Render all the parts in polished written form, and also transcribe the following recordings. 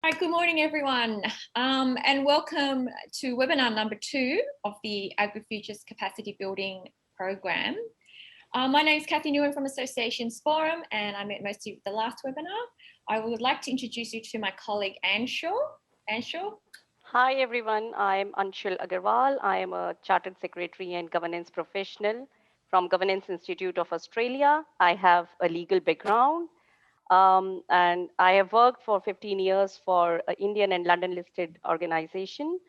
Hi, good morning, everyone, and welcome to webinar number 2 of the AgriFutures Capacity Building Program. My name is Kathy Nguyen from Associations Forum, and I met most of you at the last webinar. I would like to introduce you to my colleague, Anshul. Anshul? Hi, everyone. I'm Anshul Agarwal. I am a Chartered Secretary and Governance Professional from Governance Institute of Australia. I have a legal background, and I have worked for 15 years for an Indian and London listed organization.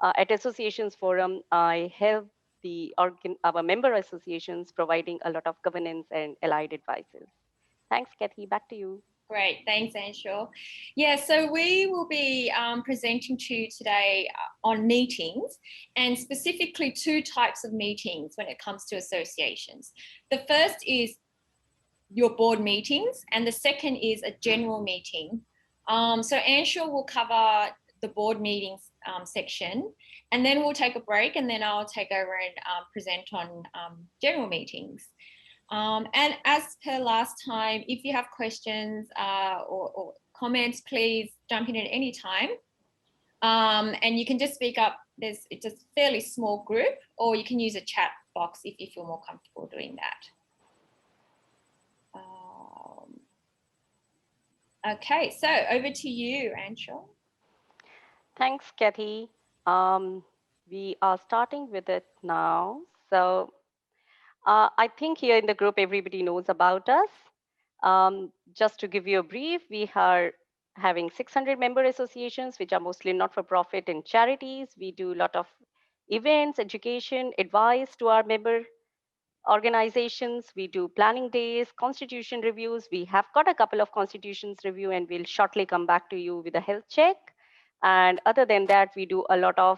At Associations Forum, I help our member associations providing a lot of governance and allied advices. Thanks, Kathy. Back to you. Great, thanks, Anshul. Yeah, so we will be presenting to you today on meetings, and specifically 2 types of meetings when it comes to associations. The first is your board meetings, and the second is a general meeting. So Anshul will cover the board meetings section, and then we'll take a break, and then I'll take over and present on general meetings. And as per last time, if you have questions or comments, please jump in at any time. And you can just speak up. It's a fairly small group, or you can use a chat box if you feel more comfortable doing that. Okay, so over to you, Anshul. Thanks, Kathy. We are starting with it now. So I think here in the group, everybody knows about us. Just to give you a brief, we are having 600 member associations, which are mostly not-for-profit and charities. We do a lot of events, education, advice to our member organizations. We do planning days, constitution reviews. We have got a couple of constitutions review, and we'll shortly come back to you with a health check. And other than that, we do a lot of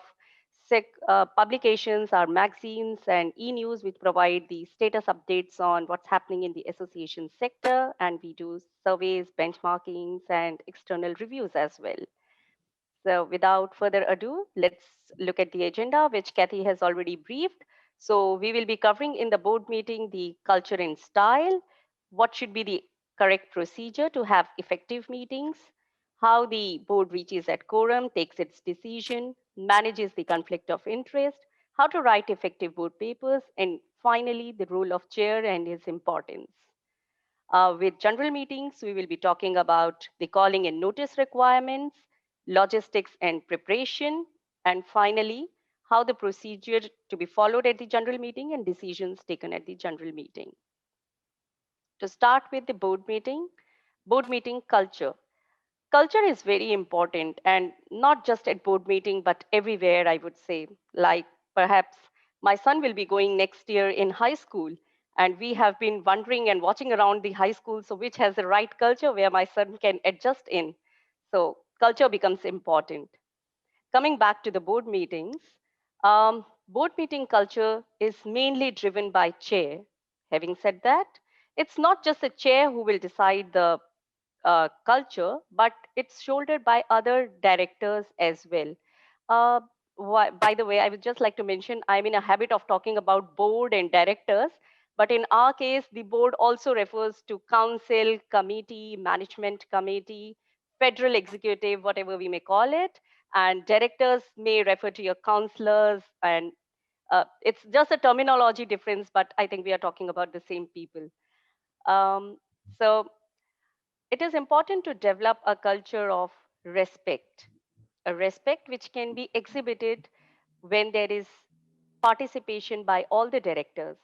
publications, our magazines and e-news, which provide the status updates on what's happening in the association sector. And we do surveys, benchmarkings, and external reviews as well. So without further ado, let's look at the agenda, which Kathy has already briefed. So we will be covering in the board meeting the culture and style, what should be the correct procedure to have effective meetings, how the board reaches at quorum, takes its decision, manages the conflict of interest, how to write effective board papers, and finally, the role of chair and its importance. With general meetings, we will be talking about the calling and notice requirements, logistics and preparation, and finally, how the procedure to be followed at the general meeting and decisions taken at the general meeting. To start with the board meeting culture. Culture is very important, and not just at board meeting, but everywhere, I would say. Like perhaps my son will be going next year in high school, and we have been wondering and watching around the high school, so which has the right culture where my son can adjust in. So culture becomes important. Coming back to the board meetings, board meeting culture is mainly driven by chair. Having said that, it's not just the chair who will decide the culture, but it's shouldered by other directors as well. Uh, by the way, I would just like to mention I'm in a habit of talking about board and directors, but in our case, the board also refers to council, committee, management committee, federal executive, whatever we may call it, and directors may refer to your counselors, and it's just a terminology difference, but I think we are talking about the same people. Um, so it is important to develop a culture of respect, a respect which can be exhibited when there is participation by all the directors,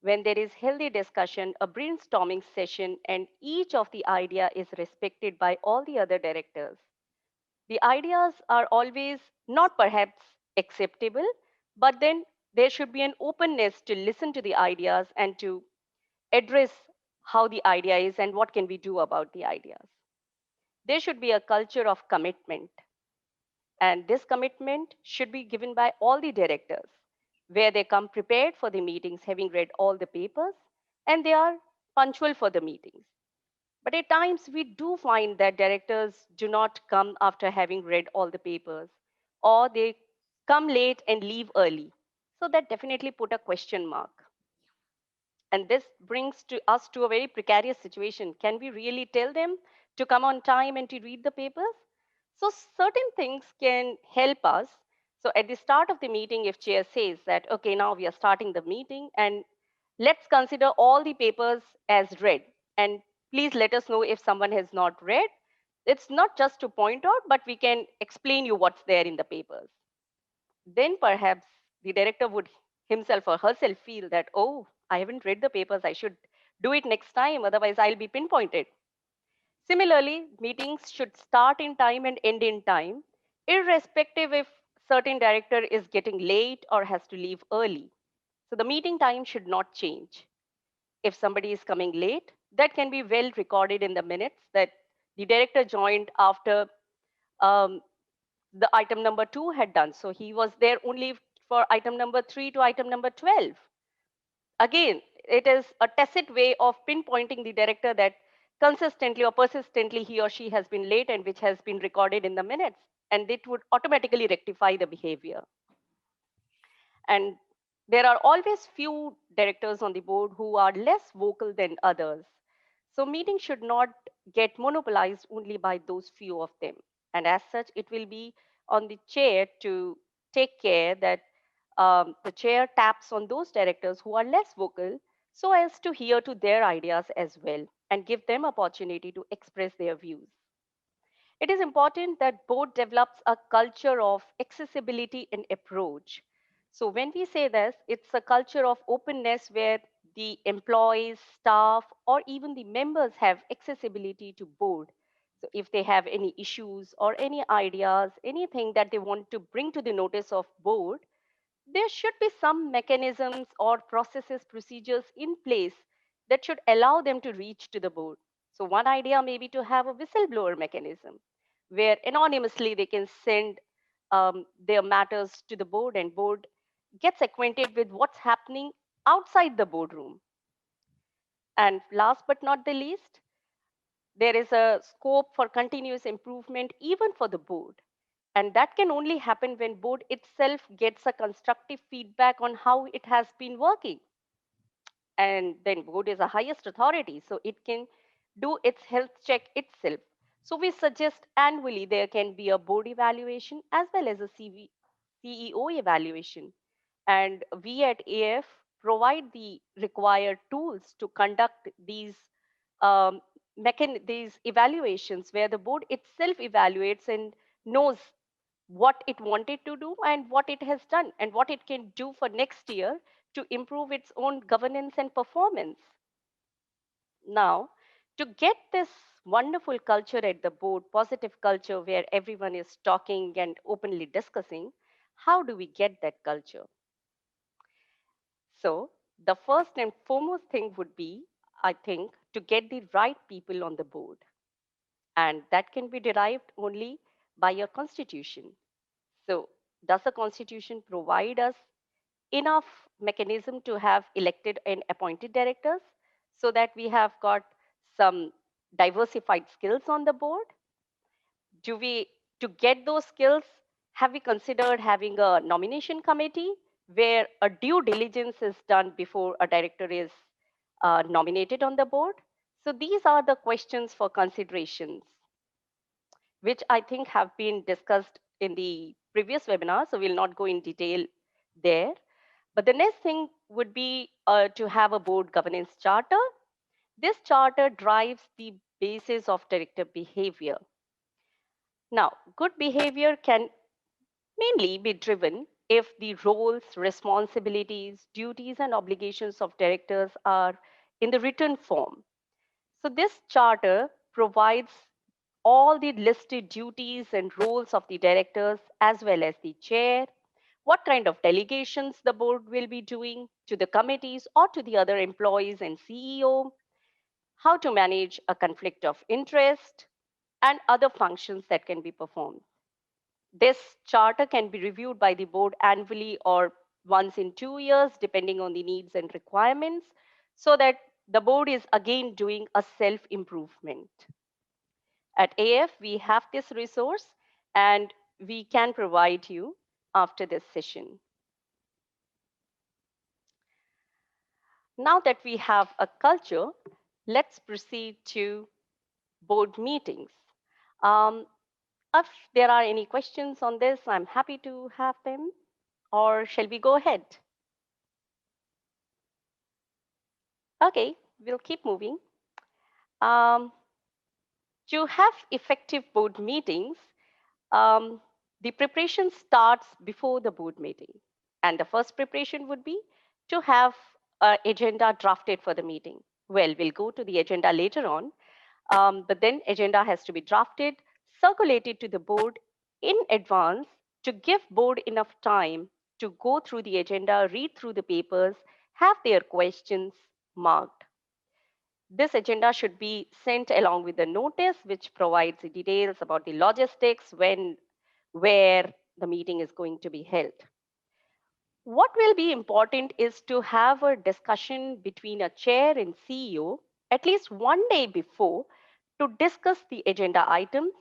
when there is healthy discussion, a brainstorming session, and each of the idea is respected by all the other directors. The ideas are always not perhaps acceptable, but then there should be an openness to listen to the ideas and to address how the idea is and what can we do about the ideas. There should be a culture of commitment, and this commitment should be given by all the directors, where they come prepared for the meetings, having read all the papers, and they are punctual for the meetings. But at times, we do find that directors do not come after having read all the papers, or they come late and leave early. So that definitely put a question mark. And this brings to us to a very precarious situation. Can we really tell them to come on time and to read the papers? So certain things can help us. So at the start of the meeting, if chair says that, okay, now we are starting the meeting and let's consider all the papers as read. And please let us know if someone has not read. It's not just to point out, but we can explain you what's there in the papers. Then perhaps the director would himself or herself feel that, oh, I haven't read the papers. I should do it next time. Otherwise, I'll be pinpointed. Similarly, meetings should start in time and end in time, irrespective if certain director is getting late or has to leave early. So the meeting time should not change. If somebody is coming late, that can be well recorded in the minutes that the director joined after um, the item number 2 had done. So he was there only for item number 3 to item number 12. Again, it is a tacit way of pinpointing the director that consistently or persistently he or she has been late and which has been recorded in the minutes. And it would automatically rectify the behavior. And there are always few directors on the board who are less vocal than others. So meetings should not get monopolized only by those few of them. And as such, it will be on the chair to take care that the chair taps on those directors who are less vocal so as to hear to their ideas as well and give them opportunity to express their views. It is important that board develops a culture of accessibility in approach. So when we say this, it's a culture of openness where the employees, staff, or even the members have accessibility to board. So if they have any issues or any ideas, anything that they want to bring to the notice of board, there should be some mechanisms or processes, procedures in place that should allow them to reach to the board. So one idea may be to have a whistleblower mechanism where anonymously they can send their matters to the board and board gets acquainted with what's happening outside the boardroom. And last but not the least, there is a scope for continuous improvement even for the board. And that can only happen when board itself gets a constructive feedback on how it has been working. And then board is the highest authority, so it can do its health check itself. So we suggest annually there can be a board evaluation as well as a CEO evaluation. And we at AF provide the required tools to conduct um, these evaluations where the board itself evaluates and knows what it wanted to do and what it has done and what it can do for next year to improve its own governance and performance. Now, to get this wonderful culture at the board, positive culture where everyone is talking and openly discussing, how do we get that culture? So, the first and foremost thing would be, I think, to get the right people on the board. And that can be derived only by your constitution. So, does the constitution provide us enough mechanism to have elected and appointed directors so that we have got some diversified skills on the board? Do we, to get those skills, have we considered having a nomination committee where a due diligence is done before a director is nominated on the board? So these are the questions for considerations, which I think have been discussed in the previous webinar, so we'll not go in detail there. But the next thing would be to have a board governance charter. This charter drives the basis of director behavior. Now, good behavior can mainly be driven if the roles, responsibilities, duties, and obligations of directors are in the written form. So this charter provides all the listed duties and roles of the directors as well as the chair, what kind of delegations the board will be doing to the committees or to the other employees and CEO, how to manage a conflict of interest, and other functions that can be performed. This charter can be reviewed by the board annually or once in 2 years, depending on the needs and requirements, so that the board is again doing a self improvement. At AF, we have this resource and we can provide you after this session. Now that we have a culture, let's proceed to board meetings. Um, If there are any questions on this, I'm happy to have them. Or shall we go ahead? Okay, we'll keep moving. Um, to have effective board meetings, um, the preparation starts before the board meeting. And the first preparation would be to have an agenda drafted for the meeting. Well, we'll go to the agenda later on, but then agenda has to be drafted, circulated to the board in advance to give board enough time to go through the agenda, read through the papers, have their questions marked. This agenda should be sent along with the notice, which provides the details about the logistics, when, where the meeting is going to be held. What will be important is to have a discussion between a chair and CEO at least one day before to discuss the agenda items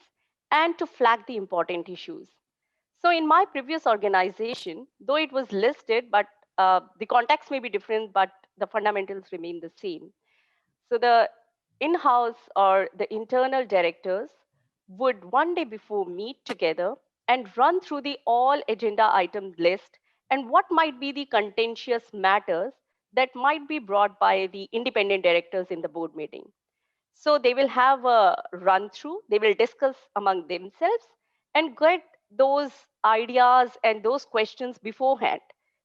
and to flag the important issues. So in my previous organization, though it was listed, but the context may be different, but the fundamentals remain the same. So the in-house or the internal directors would one day before meet together and run through the all agenda item list and what might be the contentious matters that might be brought by the independent directors in the board meeting. So they will have a run through, they will discuss among themselves and get those ideas and those questions beforehand,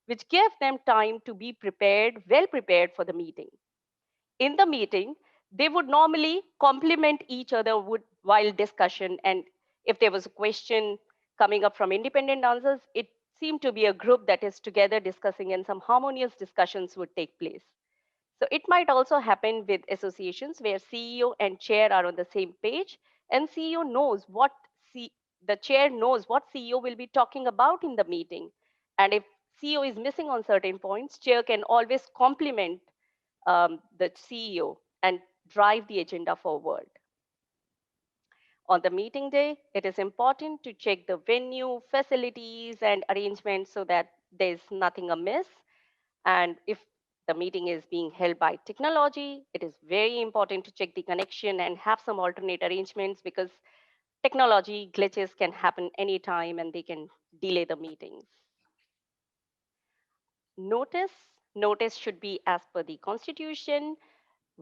which give them time to be prepared, well prepared for the meeting. In the meeting, they would normally compliment each other while discussion. And if there was a question coming up from independent answers, it seemed to be a group that is together discussing and some harmonious discussions would take place. So it might also happen with associations where CEO and chair are on the same page and CEO knows what the chair knows what CEO will be talking about in the meeting. And if CEO is missing on certain points, chair can always complement the CEO and drive the agenda forward. On the meeting day, it is important to check the venue, facilities, and arrangements so that there's nothing amiss. And if the meeting is being held by technology, it is very important to check the connection and have some alternate arrangements because technology glitches can happen anytime and they can delay the meetings. Notice should be as per the constitution.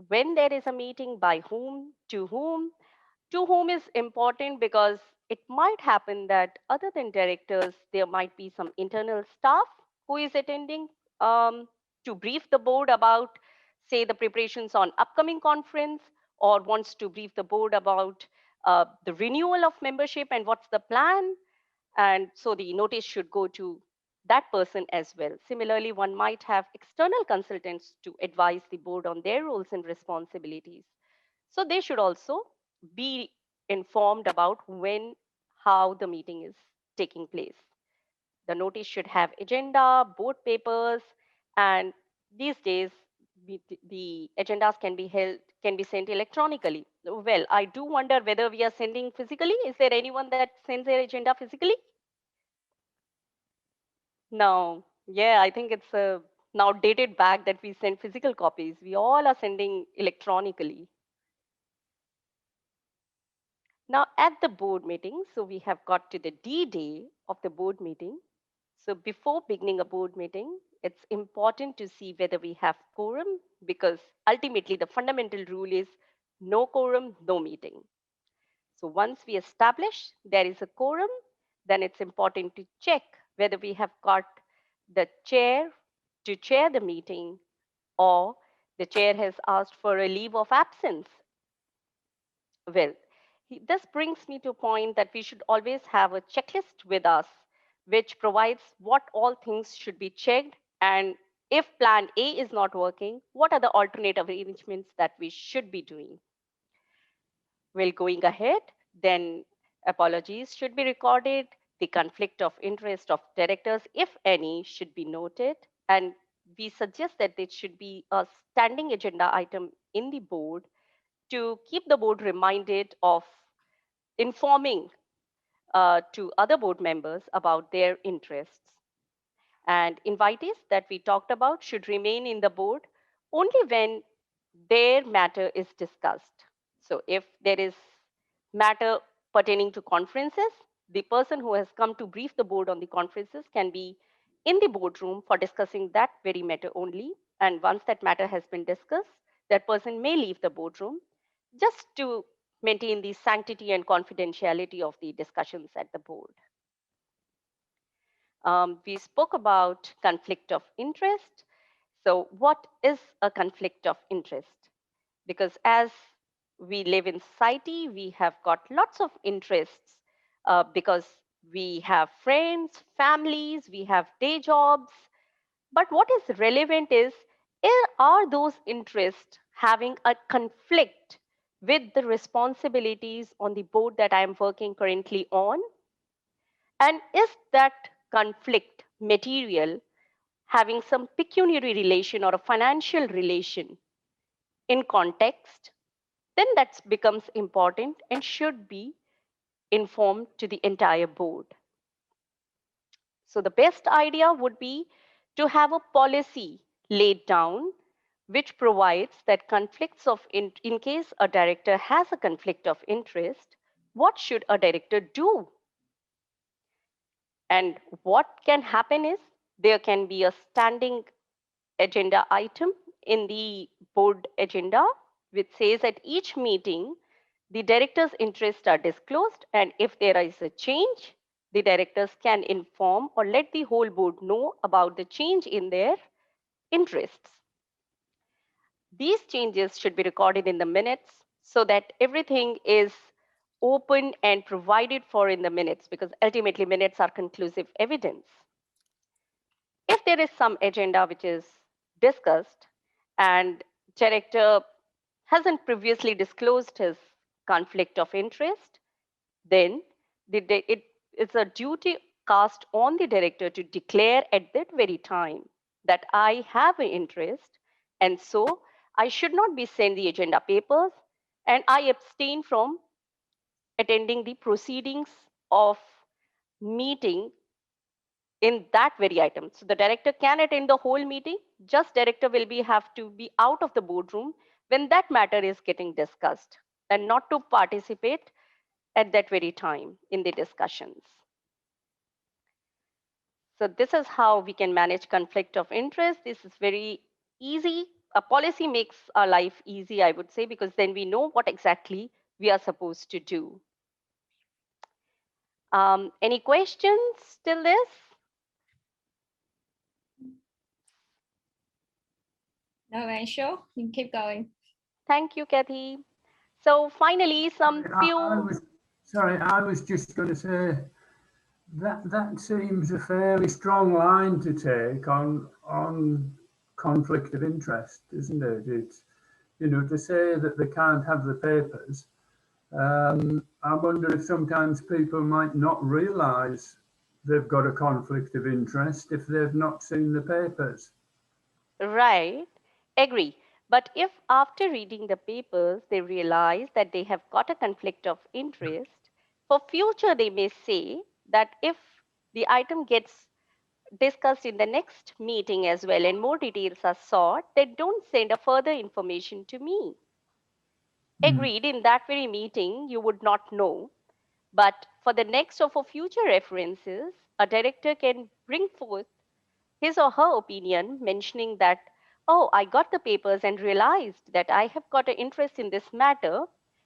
When there is a meeting, by whom, to whom is important because it might happen that other than directors, there might be some internal staff who is attending to brief the board about, say, the preparations on upcoming conference or wants to brief the board about the renewal of membership and what's the plan. And so the notice should go to that person as well. Similarly, one might have external consultants to advise the board on their roles and responsibilities. So they should also be informed about when, how the meeting is taking place. The notice should have agenda, board papers, and these days the agendas can be held, can be sent electronically. Well, I do wonder whether we are sending physically. Is there anyone that sends their agenda physically? No. Yeah, I think it's now dated back that we send physical copies. We all are sending electronically. Now, at the board meeting, so we have got to the D day of the board meeting. So, before beginning a board meeting, it's important to see whether we have quorum because ultimately the fundamental rule is no quorum, no meeting. So, once we establish there is a quorum, then it's important to check whether we have got the chair to chair the meeting or the chair has asked for a leave of absence. Well, this brings me to a point that we should always have a checklist with us, which provides what all things should be checked. And if plan A is not working, what are the alternative arrangements that we should be doing? Well, going ahead, then apologies should be recorded. The conflict of interest of directors, if any, should be noted. And we suggest that it should be a standing agenda item in the board to keep the board reminded of informing to other board members about their interests. And invitees that we talked about should remain in the board only when their matter is discussed. So if there is matter pertaining to conferences, the person who has come to brief the board on the conferences can be in the boardroom for discussing that very matter only. And once that matter has been discussed, that person may leave the boardroom just to maintain the sanctity and confidentiality of the discussions at the board. We spoke about conflict of interest. So what is a conflict of interest? Because as we live in society, we have got lots of interests because we have friends, families, we have day jobs. But what is relevant is, are those interests having a conflict with the responsibilities on the board that I am working currently on? And is that conflict material having some pecuniary relation or a financial relation in context? Then that becomes important and should be informed to the entire board. So the best idea would be to have a policy laid down which provides that conflicts of in case a director has a conflict of interest, what should a director do? And what can happen is there can be a standing agenda item in the board agenda which says at each meeting the director's interests are disclosed, and if there is a change, the directors can inform or let the whole board know about the change in their interests. These changes should be recorded in the minutes so that everything is open and provided for in the minutes, because ultimately minutes are conclusive evidence. If there is some agenda which is discussed and director hasn't previously disclosed his conflict of interest, then it's a duty cast on the director to declare at that very time that I have an interest, and so I should not be sent the agenda papers, and I abstain from attending the proceedings of meeting in that very item. So the director can attend the whole meeting, just director will have to be out of the boardroom when that matter is getting discussed and not to participate at that very time in the discussions. So this is how we can manage conflict of interest. This is very easy. A policy makes our life easy, I would say, because then we know what exactly we are supposed to do. Any questions till this? No, Anshul, you can keep going. Thank you, Kathy. So finally, some few. I was just going to say that seems a fairly strong line to take on conflict of interest, isn't it? It's, you know, to say that they can't have the papers. I wonder if sometimes people might not realise they've got a conflict of interest if they've not seen the papers. Right, agree. But if after reading the papers, they realize that they have got a conflict of interest, for future they may say that if the item gets discussed in the next meeting as well and more details are sought, they don't send a further information to me. Agreed, in that very meeting, you would not know. But for the next or for future references, a director can bring forth his or her opinion, mentioning that, oh, I got the papers and realized that I have got an interest in this matter.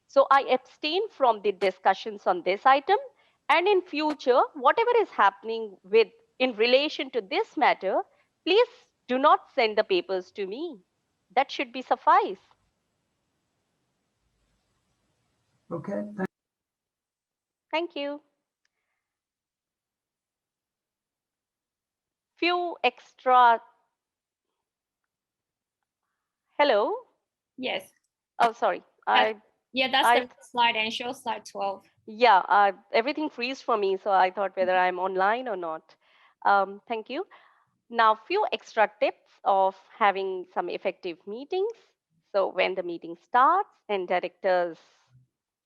So I abstain from the discussions on this item. And in future, whatever is happening with in relation to this matter, please do not send the papers to me. That should be suffice. Okay. Thank you. Few extra. Hello. Yes. Oh, sorry. Yeah, that's the slide, Anshul, slide 12. Yeah, everything freeze for me, so I thought whether I'm online or not. Thank you. Now, few extra tips of having some effective meetings. So when the meeting starts and directors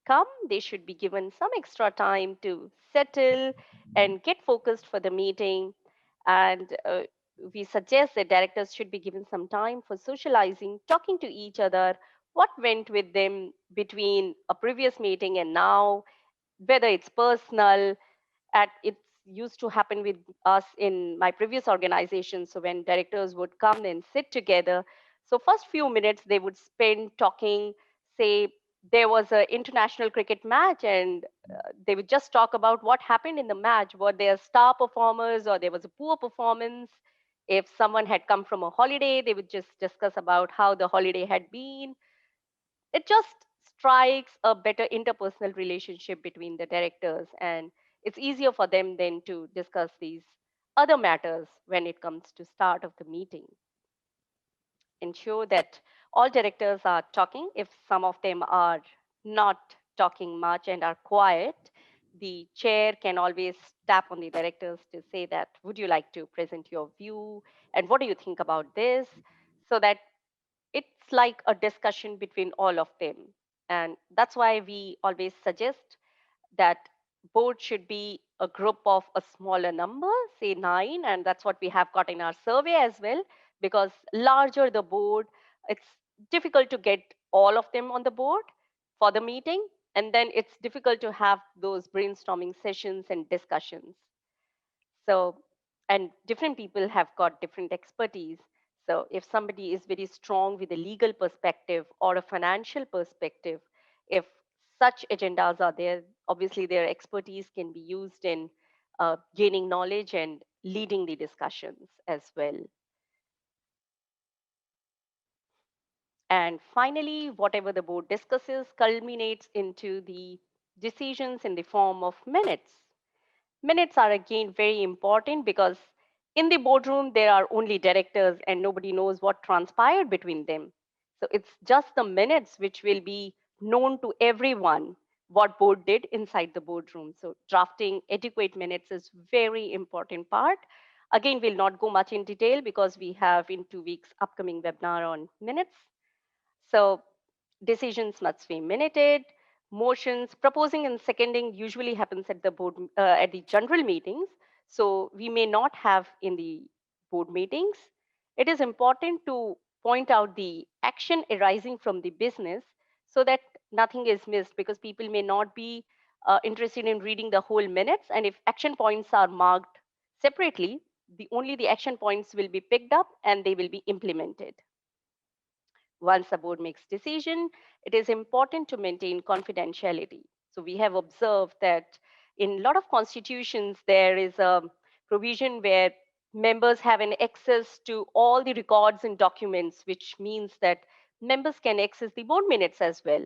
come, they should be given some extra time to settle and get focused for the meeting. And we suggest that directors should be given some time for socializing, talking to each other, what went with them between a previous meeting and now, whether it's personal, it used to happen with us in my previous organization. So when directors would come and sit together, so first few minutes they would spend talking, say there was an international cricket match, and they would just talk about what happened in the match, were there star performers or there was a poor performance. If someone had come from a holiday, they would just discuss about how the holiday had been. It just strikes a better interpersonal relationship between the directors, and it's easier for them then to discuss these other matters when it comes to start of the meeting. Ensure that all directors are talking. If some of them are not talking much and are quiet, the chair can always tap on the directors to say that, would you like to present your view, and what do you think about this, so that it's like a discussion between all of them. And that's why we always suggest that board should be a group of a smaller number, say 9, and that's what we have got in our survey as well, because larger the board, it's difficult to get all of them on the board for the meeting, and then it's difficult to have those brainstorming sessions and discussions. So, and different people have got different expertise. So if somebody is very strong with a legal perspective or a financial perspective, if such agendas are there, obviously their expertise can be used in gaining knowledge and leading the discussions as well. And finally, whatever the board discusses culminates into the decisions in the form of minutes. Minutes are again very important because in the boardroom, there are only directors and nobody knows what transpired between them. So it's just the minutes which will be known to everyone what board did inside the boardroom. So drafting adequate minutes is very important part. Again, we'll not go much in detail because we have in 2 weeks upcoming webinar on minutes. So decisions must be minuted. Motions, proposing and seconding usually happens at the board, at the general meetings. So we may not have in the board meetings. It is important to point out the action arising from the business so that nothing is missed, because people may not be interested in reading the whole minutes. And if action points are marked separately, only the action points will be picked up and they will be implemented. Once the board makes decision, it is important to maintain confidentiality. So we have observed that in a lot of constitutions, there is a provision where members have an access to all the records and documents, which means that members can access the board minutes as well.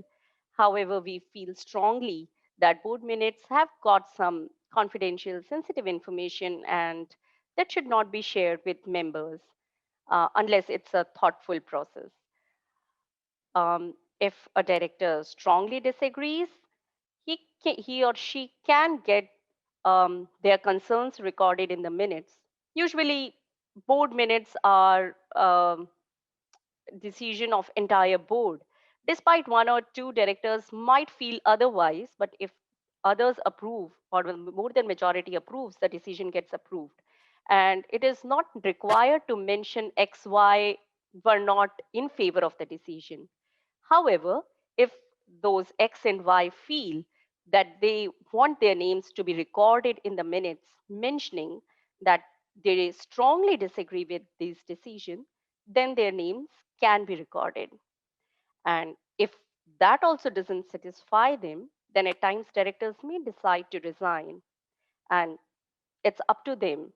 However, we feel strongly that board minutes have got some confidential, sensitive information, and that should not be shared with members unless it's a thoughtful process. If a director strongly disagrees, he or she can get their concerns recorded in the minutes. Usually, board minutes are decision of entire board. Despite one or two directors might feel otherwise, but if others approve or more than majority approves, the decision gets approved. And it is not required to mention X, Y were not in favor of the decision. However, if those X and Y feel that they want their names to be recorded in the minutes, mentioning that they strongly disagree with this decision, then their names can be recorded. And if that also doesn't satisfy them, then at times directors may decide to resign. And it's up to them.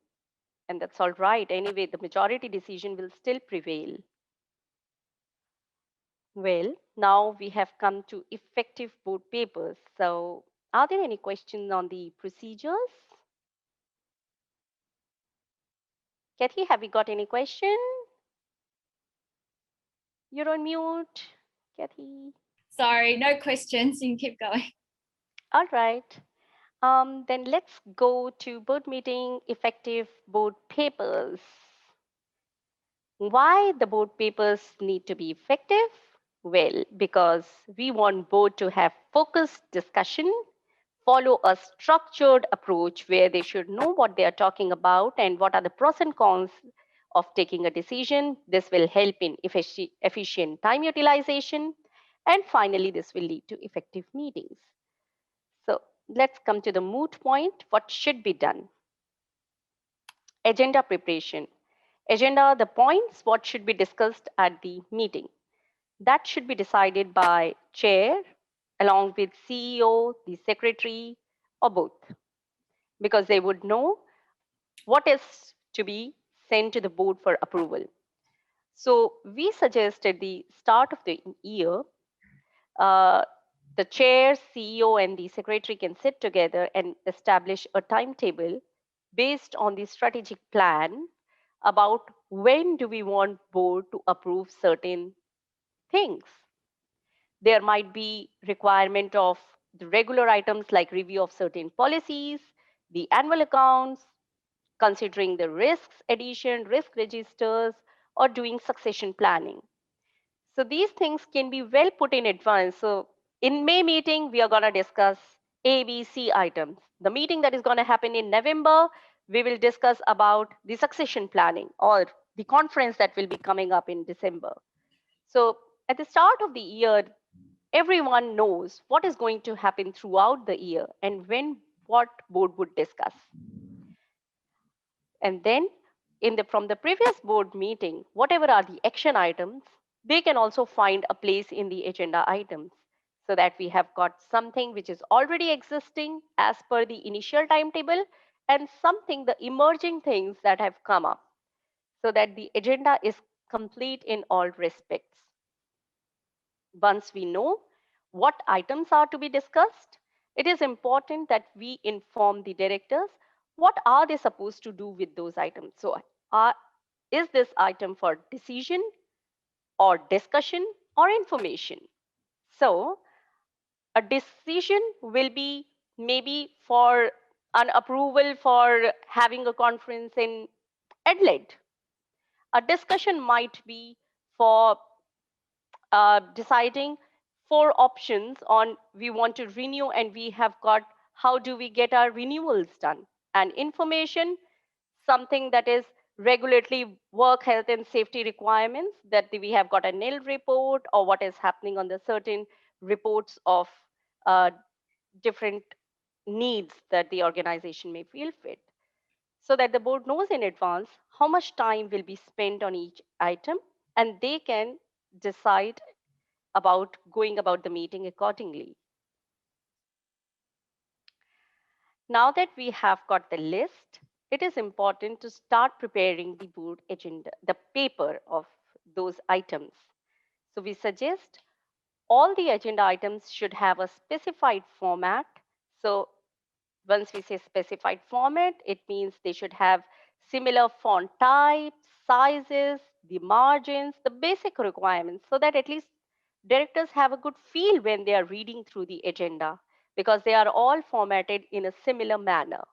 And that's all right. Anyway, the majority decision will still prevail. Well, now we have come to effective board papers. So are there any questions on the procedures? Kathy, have you got any question? You're on mute, Kathy. Sorry, no questions. You can keep going. All right. Then let's go to board meeting effective board papers. Why the board papers need to be effective? Well, because we want board to have focused discussion, follow a structured approach where they should know what they are talking about and what are the pros and cons of taking a decision. This will help in efficient time utilization. And finally, this will lead to effective meetings. So let's come to the moot point. What should be done? Agenda preparation. Agenda are the points what should be discussed at the meeting. That should be decided by chair along with CEO, the secretary, or both, because they would know what is to be sent to the board for approval. So we suggest at the start of the year, uh, the chair, CEO, and the secretary can sit together and establish a timetable based on the strategic plan about when do we want board to approve certain things. There might be requirement of the regular items like review of certain policies, the annual accounts, considering the risks addition, risk registers, or doing succession planning. So these things can be well put in advance. So in May meeting, we are going to discuss A, B, C items. The meeting that is going to happen in November, we will discuss about the succession planning or the conference that will be coming up in December. So at the start of the year, everyone knows what is going to happen throughout the year and when what board would discuss. And then from the previous board meeting, whatever are the action items, they can also find a place in the agenda items so that we have got something which is already existing as per the initial timetable and something, the emerging things that have come up, so that the agenda is complete in all respects. Once we know what items are to be discussed, it is important that we inform the directors what are they supposed to do with those items. So is this item for decision or discussion or information? So a decision will be maybe for an approval for having a conference in Adelaide. A discussion might be for deciding 4 options on we want to renew and we have got how do we get our renewals done, and information, something that is regulatory work health and safety requirements, that we have got a nil report or what is happening on the certain reports of uh, different needs that the organization may feel fit, so that the board knows in advance how much time will be spent on each item and they can decide about going about the meeting accordingly. Now that we have got the list, it is important to start preparing the board agenda, the paper of those items. So we suggest all the agenda items should have a specified format. So once we say specified format, it means they should have similar font types, sizes, the margins, the basic requirements, so that at least directors have a good feel when they are reading through the agenda, because they are all formatted in a similar manner.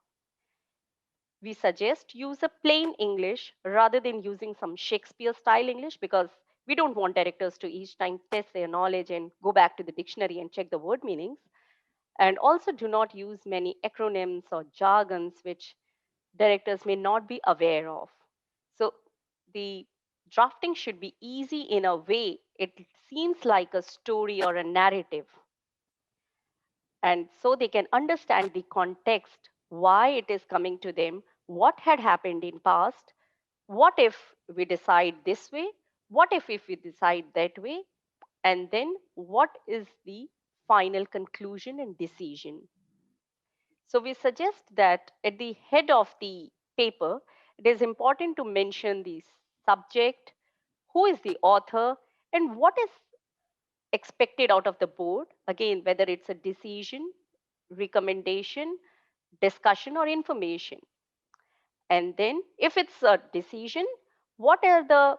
We suggest use a plain English rather than using some Shakespeare style English, because we don't want directors to each time test their knowledge and go back to the dictionary and check the word meanings. And also do not use many acronyms or jargons which directors may not be aware of. So the drafting should be easy in a way it seems like a story or a narrative. And so they can understand the context, why it is coming to them, what had happened in past, what if we decide this way, what if we decide that way, and then what is the final conclusion and decision. So we suggest that at the head of the paper, it is important to mention the subject, who is the author, and what is expected out of the board. Again, whether it's a decision, recommendation, discussion, or information. And then if it's a decision, what are the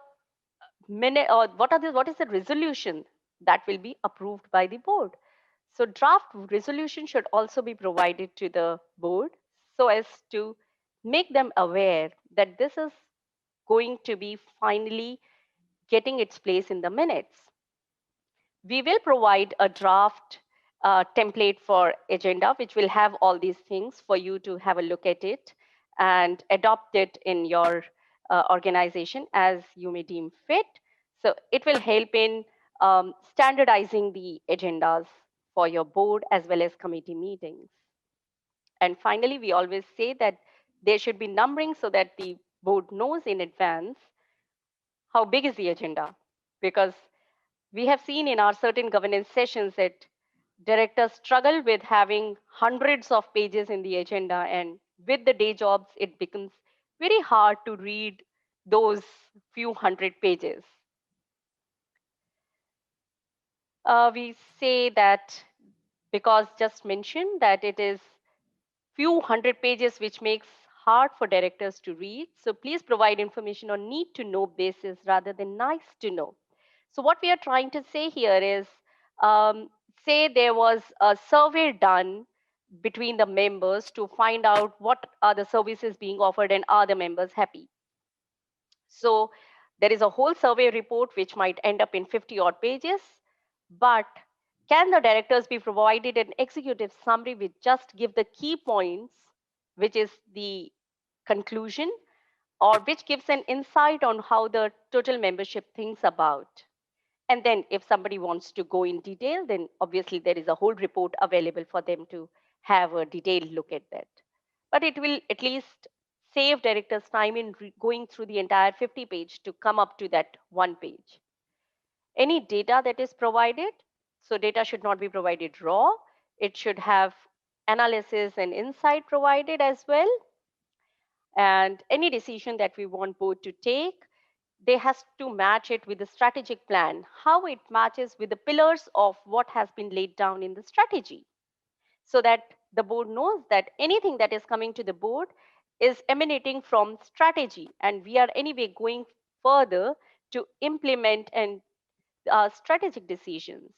minute or what is the resolution that will be approved by the board. So draft resolution should also be provided to the board so as to make them aware that this is going to be finally getting its place in the minutes. We will provide a draft template for agenda, which will have all these things for you to have a look at it and adopt it in your organization as you may deem fit. So it will help in standardizing the agendas for your board as well as committee meetings. And finally, we always say that there should be numbering so that the board knows in advance how big is the agenda. Because we have seen in our certain governance sessions that directors struggle with having hundreds of pages in the agenda, and with the day jobs, it becomes very hard to read those few hundred pages. We say that because just mentioned that it is few hundred pages which makes hard for directors to read. So please provide information on need to know basis rather than nice to know. So what we are trying to say here is, say there was a survey done between the members to find out what are the services being offered and are the members happy. So there is a whole survey report which might end up in 50 odd pages, but can the directors be provided an executive summary which just give the key points, which is the conclusion, or which gives an insight on how the total membership thinks about? And then if somebody wants to go in detail, then obviously there is a whole report available for them to have a detailed look at that. But it will at least save directors time in going through the entire 50 page to come up to that one page. Any data that is provided, so data should not be provided raw. It should have analysis and insight provided as well. And any decision that we want board to take, they has to match it with the strategic plan, how it matches with the pillars of what has been laid down in the strategy, so that the board knows that anything that is coming to the board is emanating from strategy, and we are anyway going further to implement and strategic decisions.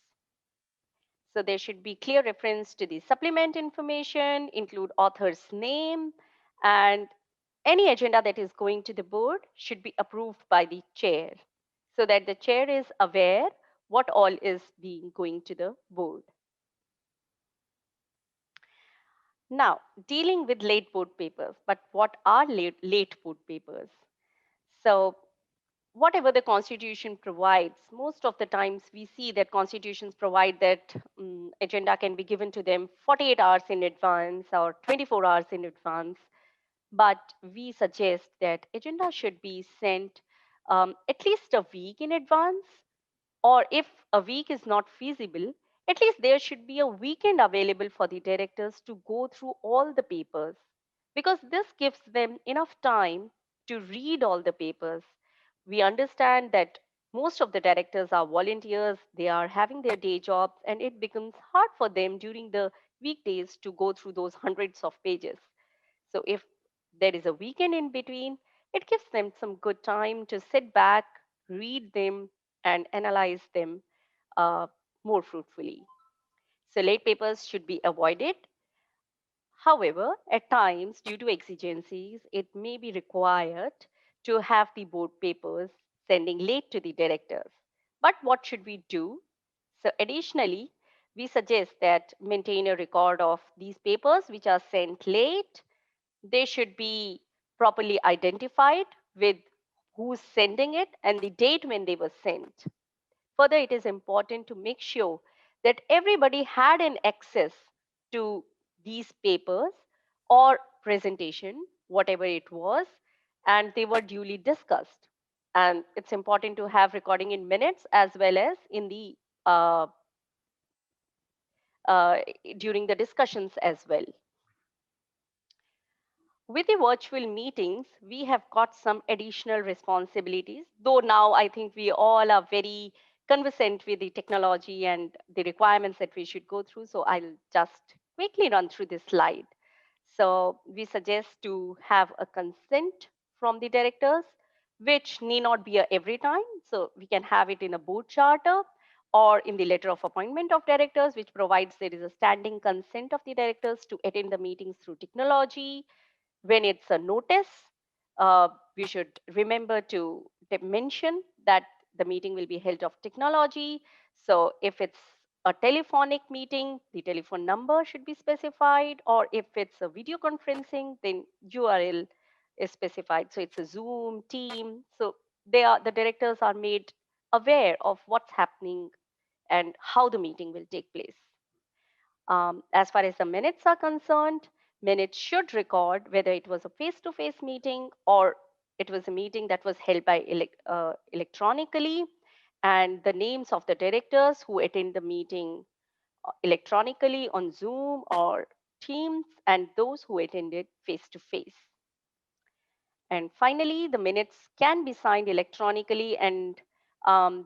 So there should be clear reference to the supplement information, include author's name, and any agenda that is going to the board should be approved by the chair so that the chair is aware what all is being going to the board. Now, dealing with late board papers, but what are late board papers? So whatever the constitution provides, most of the times we see that constitutions provide that agenda can be given to them 48 hours in advance or 24 hours in advance. But we suggest that agenda should be sent at least a week in advance, or if a week is not feasible, at least there should be a weekend available for the directors to go through all the papers, because this gives them enough time to read all the papers. We understand that most of the directors are volunteers, they are having their day jobs, and it becomes hard for them during the weekdays to go through those hundreds of pages. So if there is a weekend in between, it gives them some good time to sit back, read them, and analyze them more fruitfully. So late papers should be avoided. However, at times, due to exigencies, it may be required to have the board papers sending late to the directors. But what should we do? So additionally, we suggest that maintain a record of these papers which are sent late. They should be properly identified with who's sending it and the date when they were sent. Further, it is important to make sure that everybody had an access to these papers or presentation, whatever it was, and they were duly discussed. And it's important to have recording in minutes as well as in the uh, uh, during the discussions as well. With the virtual meetings, we have got some additional responsibilities, though now I think we all are very conversant with the technology and the requirements that we should go through. So I'll just quickly run through this slide. So we suggest to have a consent from the directors, which need not be a every time. So we can have it in a board charter or in the letter of appointment of directors, which provides there is a standing consent of the directors to attend the meetings through technology. When it's a notice, we should remember to mention that the meeting will be held of technology. So if it's a telephonic meeting, the telephone number should be specified, or if it's a video conferencing, then URL is specified. So it's a Zoom, Team. So the directors are made aware of what's happening and how the meeting will take place. As far as the minutes are concerned, minutes should record whether it was a face-to-face meeting or it was a meeting that was held by electronically, and the names of the directors who attend the meeting electronically on Zoom or Teams, and those who attended face-to-face. And finally, the minutes can be signed electronically, and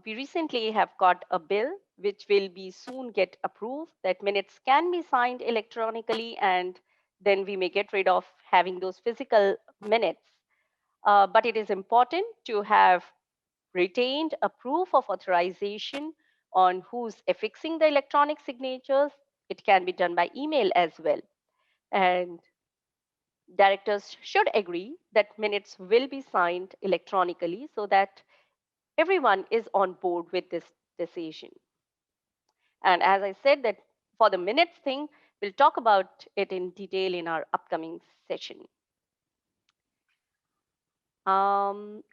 we recently have got a bill which will be soon get approved that minutes can be signed electronically, and then we may get rid of having those physical minutes. But it is important to have retained a proof of authorization on who's affixing the electronic signatures. It can be done by email as well. And directors should agree that minutes will be signed electronically so that everyone is on board with this decision. And as I said, that for the minutes thing, we'll talk about it in detail in our upcoming session.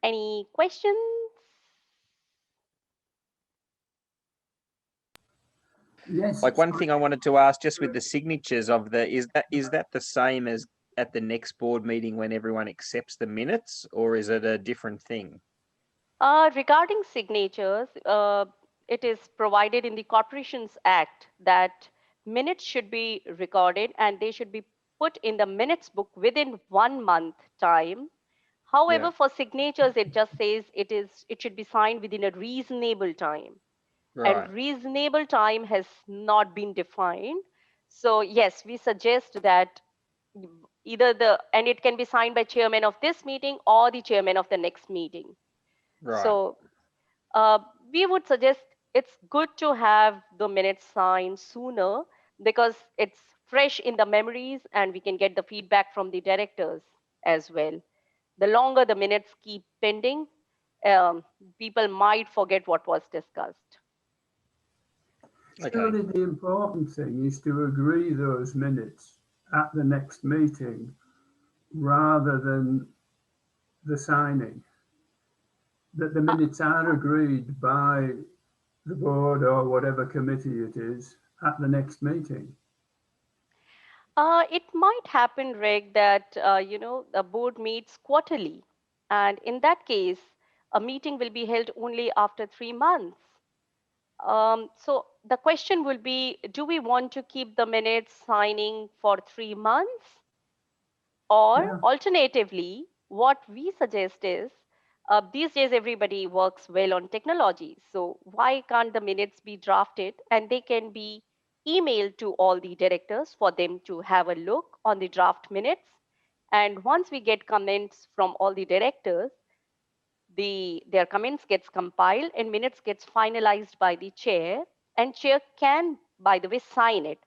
Any questions? Yes. Like one thing I wanted to ask, just with the signatures of the, is that the same as at the next board meeting when everyone accepts the minutes, or is it a different thing? Regarding signatures, it is provided in the Corporations Act that minutes should be recorded and they should be put in the minutes book within 1 month time. However, Yeah. for signatures, it just says it should be signed within a reasonable time. Right. And reasonable time has not been defined. So yes, we suggest that and it can be signed by chairman of this meeting or the chairman of the next meeting. Right. So we would suggest it's good to have the minutes signed sooner because it's fresh in the memories and we can get the feedback from the directors as well. The longer the minutes keep pending, people might forget what was discussed. Okay. Surely the important thing is to agree those minutes at the next meeting rather than the signing. That the minutes are agreed by the board or whatever committee it is at the next meeting. It might happen, Reg, that the board meets quarterly, and in that case, a meeting will be held only after 3 months. So the question will be, do we want to keep the minutes signing for 3 months? Or Yeah. alternatively, what we suggest is, these days everybody works well on technology. So why can't the minutes be drafted and they can be emailed to all the directors for them to have a look on the draft minutes? And once we get comments from all the directors, their comments gets compiled and minutes gets finalized by the chair, and chair can, by the way, sign it.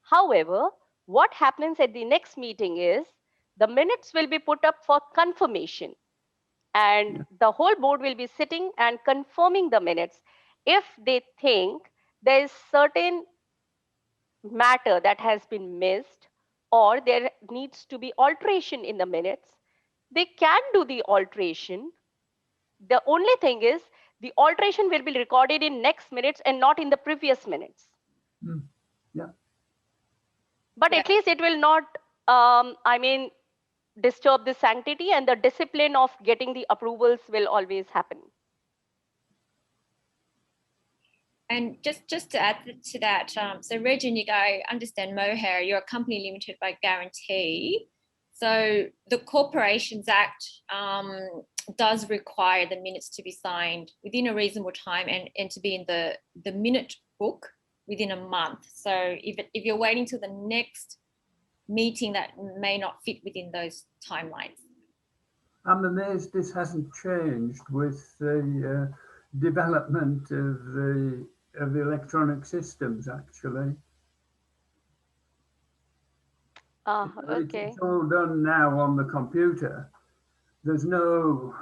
However, what happens at the next meeting is the minutes will be put up for confirmation, and the whole board will be sitting and confirming the minutes. If they think there is certain matter that has been missed or there needs to be alteration in the minutes, they can do the alteration. The only thing is the alteration will be recorded in next minutes and not in the previous minutes. Yeah. But Yeah. at least it will not, disturb the sanctity, and the discipline of getting the approvals will always happen. And just to add to that, so Reg and Nick, I understand Mohair, you're a company limited by guarantee. So the Corporations Act does require the minutes to be signed within a reasonable time and to be in the minute book within a month. So if you're waiting till the next meeting, that may not fit within those timelines. I'm amazed this hasn't changed with the development of the electronic systems, actually. Okay. It's all done now on the computer. There's no,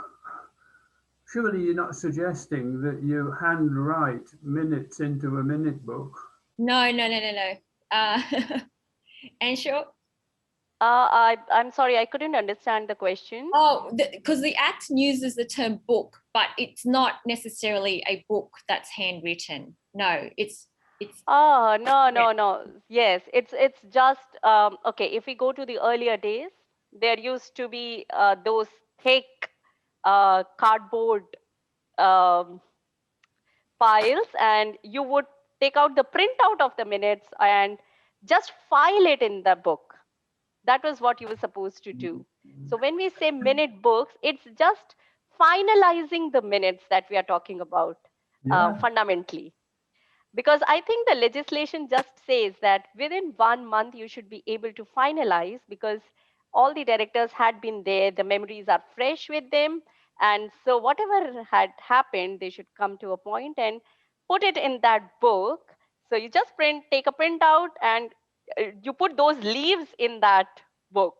surely you're not suggesting that you handwrite minutes into a minute book? No. And sure. I'm sorry, I couldn't understand the question. Oh, because the Act uses the term book, but it's not necessarily a book that's handwritten. No, it's It's Oh, no, yeah. no, no. Yes, it's just okay. If we go to the earlier days, there used to be those thick cardboard um, files, and you would take out the printout of the minutes and just file it in the book. That was what you were supposed to do. So when we say minute books, it's just finalizing the minutes that we are talking about Yeah. fundamentally. Because I think the legislation just says that within 1 month you should be able to finalize, because all the directors had been there, the memories are fresh with them, and so whatever had happened, they should come to a point and put it in that book. So you just take a printout, and you put those leaves in that book.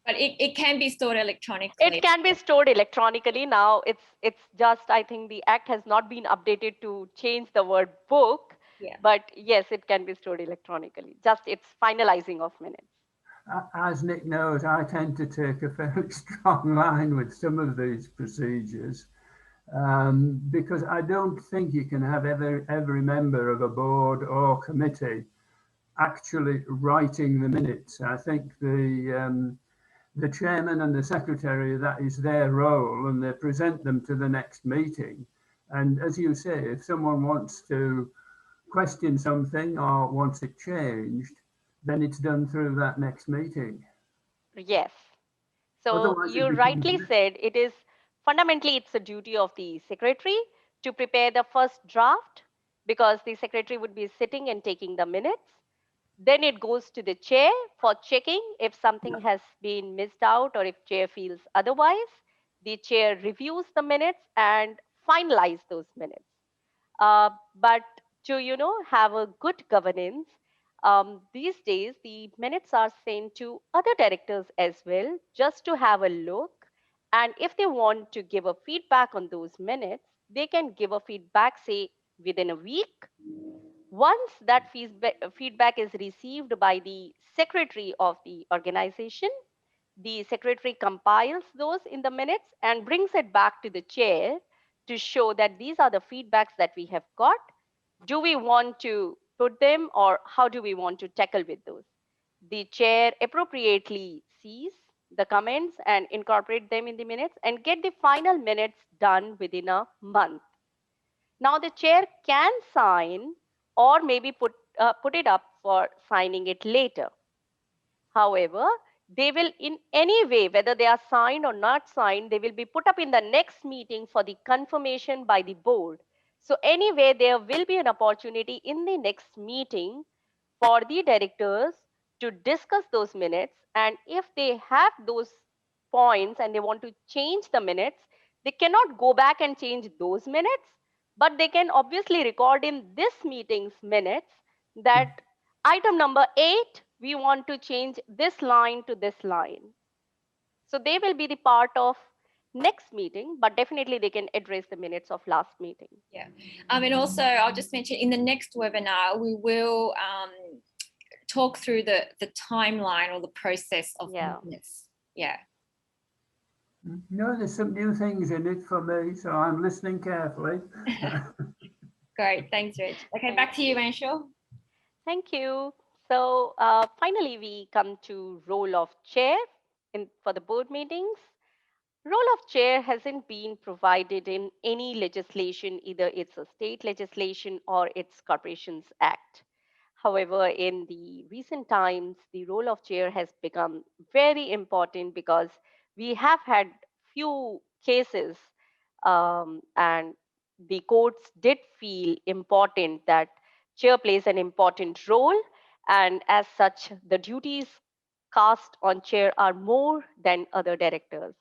But it can be stored It electronically. can be stored electronically. Now it's just, I think the act has not been updated to change the word book, Yeah. but yes, it can be stored electronically. Just it's finalizing of minutes. As Nick knows, I tend to take a fairly strong line with some of these procedures, because I don't think you can have every member of a board or committee actually writing the minutes. I think the chairman and the secretary, that is their role, and they present them to the next meeting. And as you say, if someone wants to question something or wants it changed, then it's done through that next meeting. Yes. So Otherwise, it you becomes. rightly said, it is fundamentally it's a duty of the secretary to prepare the first draft, because the secretary would be sitting and taking the minutes. Then it goes to the chair for checking if something has been missed out, or if chair feels otherwise. The chair reviews the minutes and finalize those minutes. But to have a good governance, these days the minutes are sent to other directors as well, just to have a look. And if they want to give a feedback on those minutes, they can give a feedback, say within a week. Once that feedback is received by the secretary of the organization, the secretary compiles those in the minutes and brings it back to the chair to show that these are the feedbacks that we have got. Do we want to put them, or how do we want to tackle with those? The chair appropriately sees the comments and incorporate them in the minutes and get the final minutes done within a month. Now the chair can sign, or maybe put it up for signing it later. However, they will in any way, whether they are signed or not signed, they will be put up in the next meeting for the confirmation by the board. So anyway, there will be an opportunity in the next meeting for the directors to discuss those minutes. And if they have those points and they want to change the minutes, they cannot go back and change those minutes, but they can obviously record in this meeting's minutes that item number 8, we want to change this line to this line. So they will be the part of next meeting, but definitely they can address the minutes of last meeting. Yeah. And also I'll just mention in the next webinar, we will talk through the timeline or the process of minutes. Yeah. No, there's some new things in it for me, so I'm listening carefully. Great, thanks, Rich. Okay, back to you, Anshul. Thank you. So finally, we come to role of chair for the board meetings. Role of chair hasn't been provided in any legislation, either it's a state legislation or it's Corporations Act. However, in the recent times, the role of chair has become very important, because we have had few cases, and the courts did feel important that chair plays an important role, and as such, the duties cast on chair are more than other directors.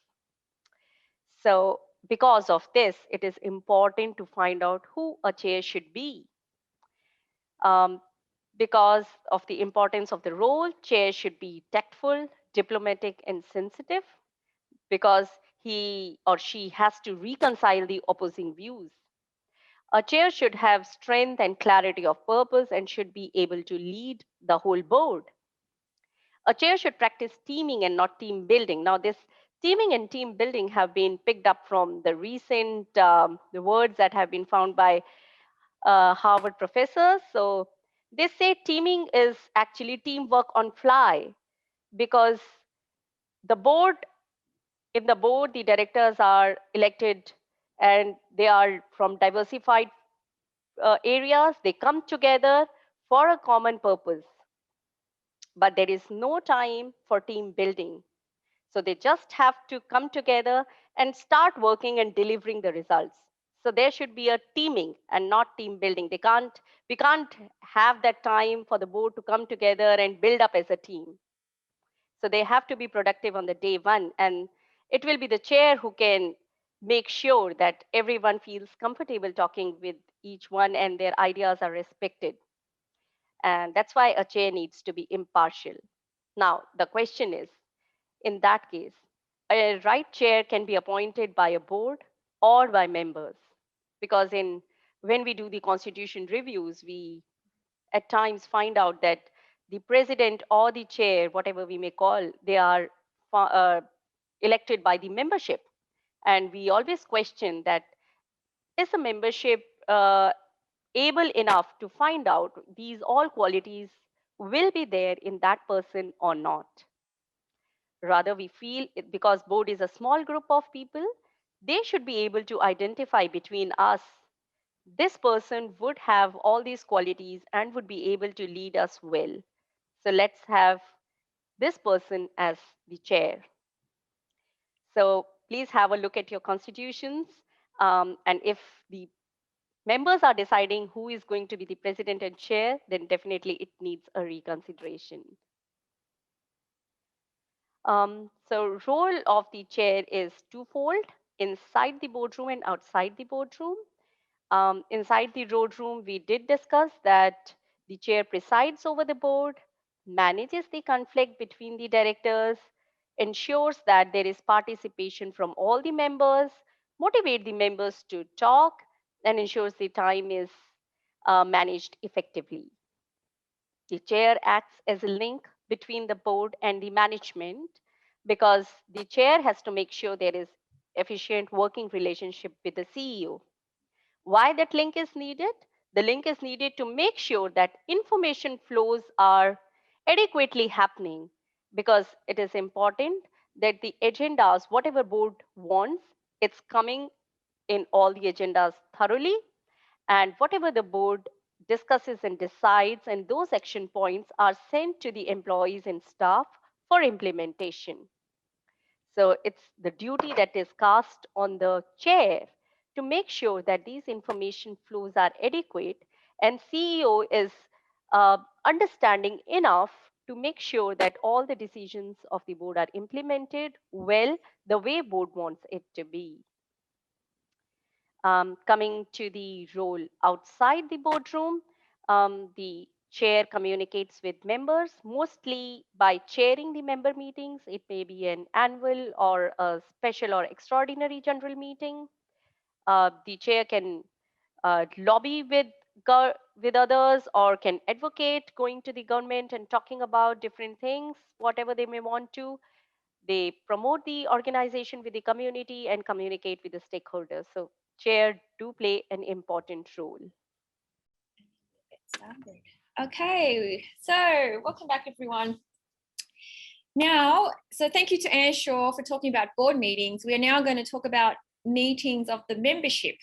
So because of this, it is important to find out who a chair should be. Because of the importance of the role, chair should be tactful, diplomatic, and sensitive, because he or she has to reconcile the opposing views. A chair should have strength and clarity of purpose and should be able to lead the whole board. A chair should practice teaming and not team building. Now, this teaming and team building have been picked up from the recent the words that have been found by Harvard professors. So they say teaming is actually teamwork on fly, because the board, in the board, the directors are elected and they are from diversified areas. They come together for a common purpose, but there is no time for team building. So they just have to come together and start working and delivering the results. So there should be a teaming and not team building. We can't have that time for the board to come together and build up as a team. So they have to be productive on the day one, and it will be the chair who can make sure that everyone feels comfortable talking with each one and their ideas are respected. And that's why a chair needs to be impartial. Now, the question is, in that case, a right chair can be appointed by a board or by members. Because when we do the constitution reviews, we at times find out that the president or the chair, whatever we may call, they are elected by the membership. And we always question that, is the membership able enough to find out these all qualities will be there in that person or not? Rather, we feel because board is a small group of people, they should be able to identify between us. This person would have all these qualities and would be able to lead us well. So let's have this person as the chair. So please have a look at your constitutions. And if the members are deciding who is going to be the president and chair, then definitely it needs a reconsideration. So role of the chair is twofold: inside the boardroom and outside the boardroom. Inside the boardroom, we did discuss that the chair presides over the board, manages the conflict between the directors, ensures that there is participation from all the members, motivate the members to talk, and ensures the time is managed effectively. The chair acts as a link between the board and the management, because the chair has to make sure there is efficient working relationship with the CEO. Why that link is needed? The link is needed to make sure that information flows are adequately happening, because it is important that the agendas, whatever board wants, it's coming in all the agendas thoroughly, and whatever the board discusses and decides, and those action points are sent to the employees and staff for implementation. So it's the duty that is cast on the chair to make sure that these information flows are adequate, and CEO is understanding enough to make sure that all the decisions of the board are implemented well the way board wants it to be. Coming to the role outside the boardroom, the chair communicates with members mostly by chairing the member meetings. It may be an annual or a special or extraordinary general meeting. The chair can lobby with others, or can advocate going to the government and talking about different things, whatever they may want to. They promote the organization with the community and communicate with the stakeholders. So chair do play an important role. Okay, so welcome back everyone. Now, so thank you to Anne Shaw for talking about board meetings. We are now going to talk about meetings of the membership,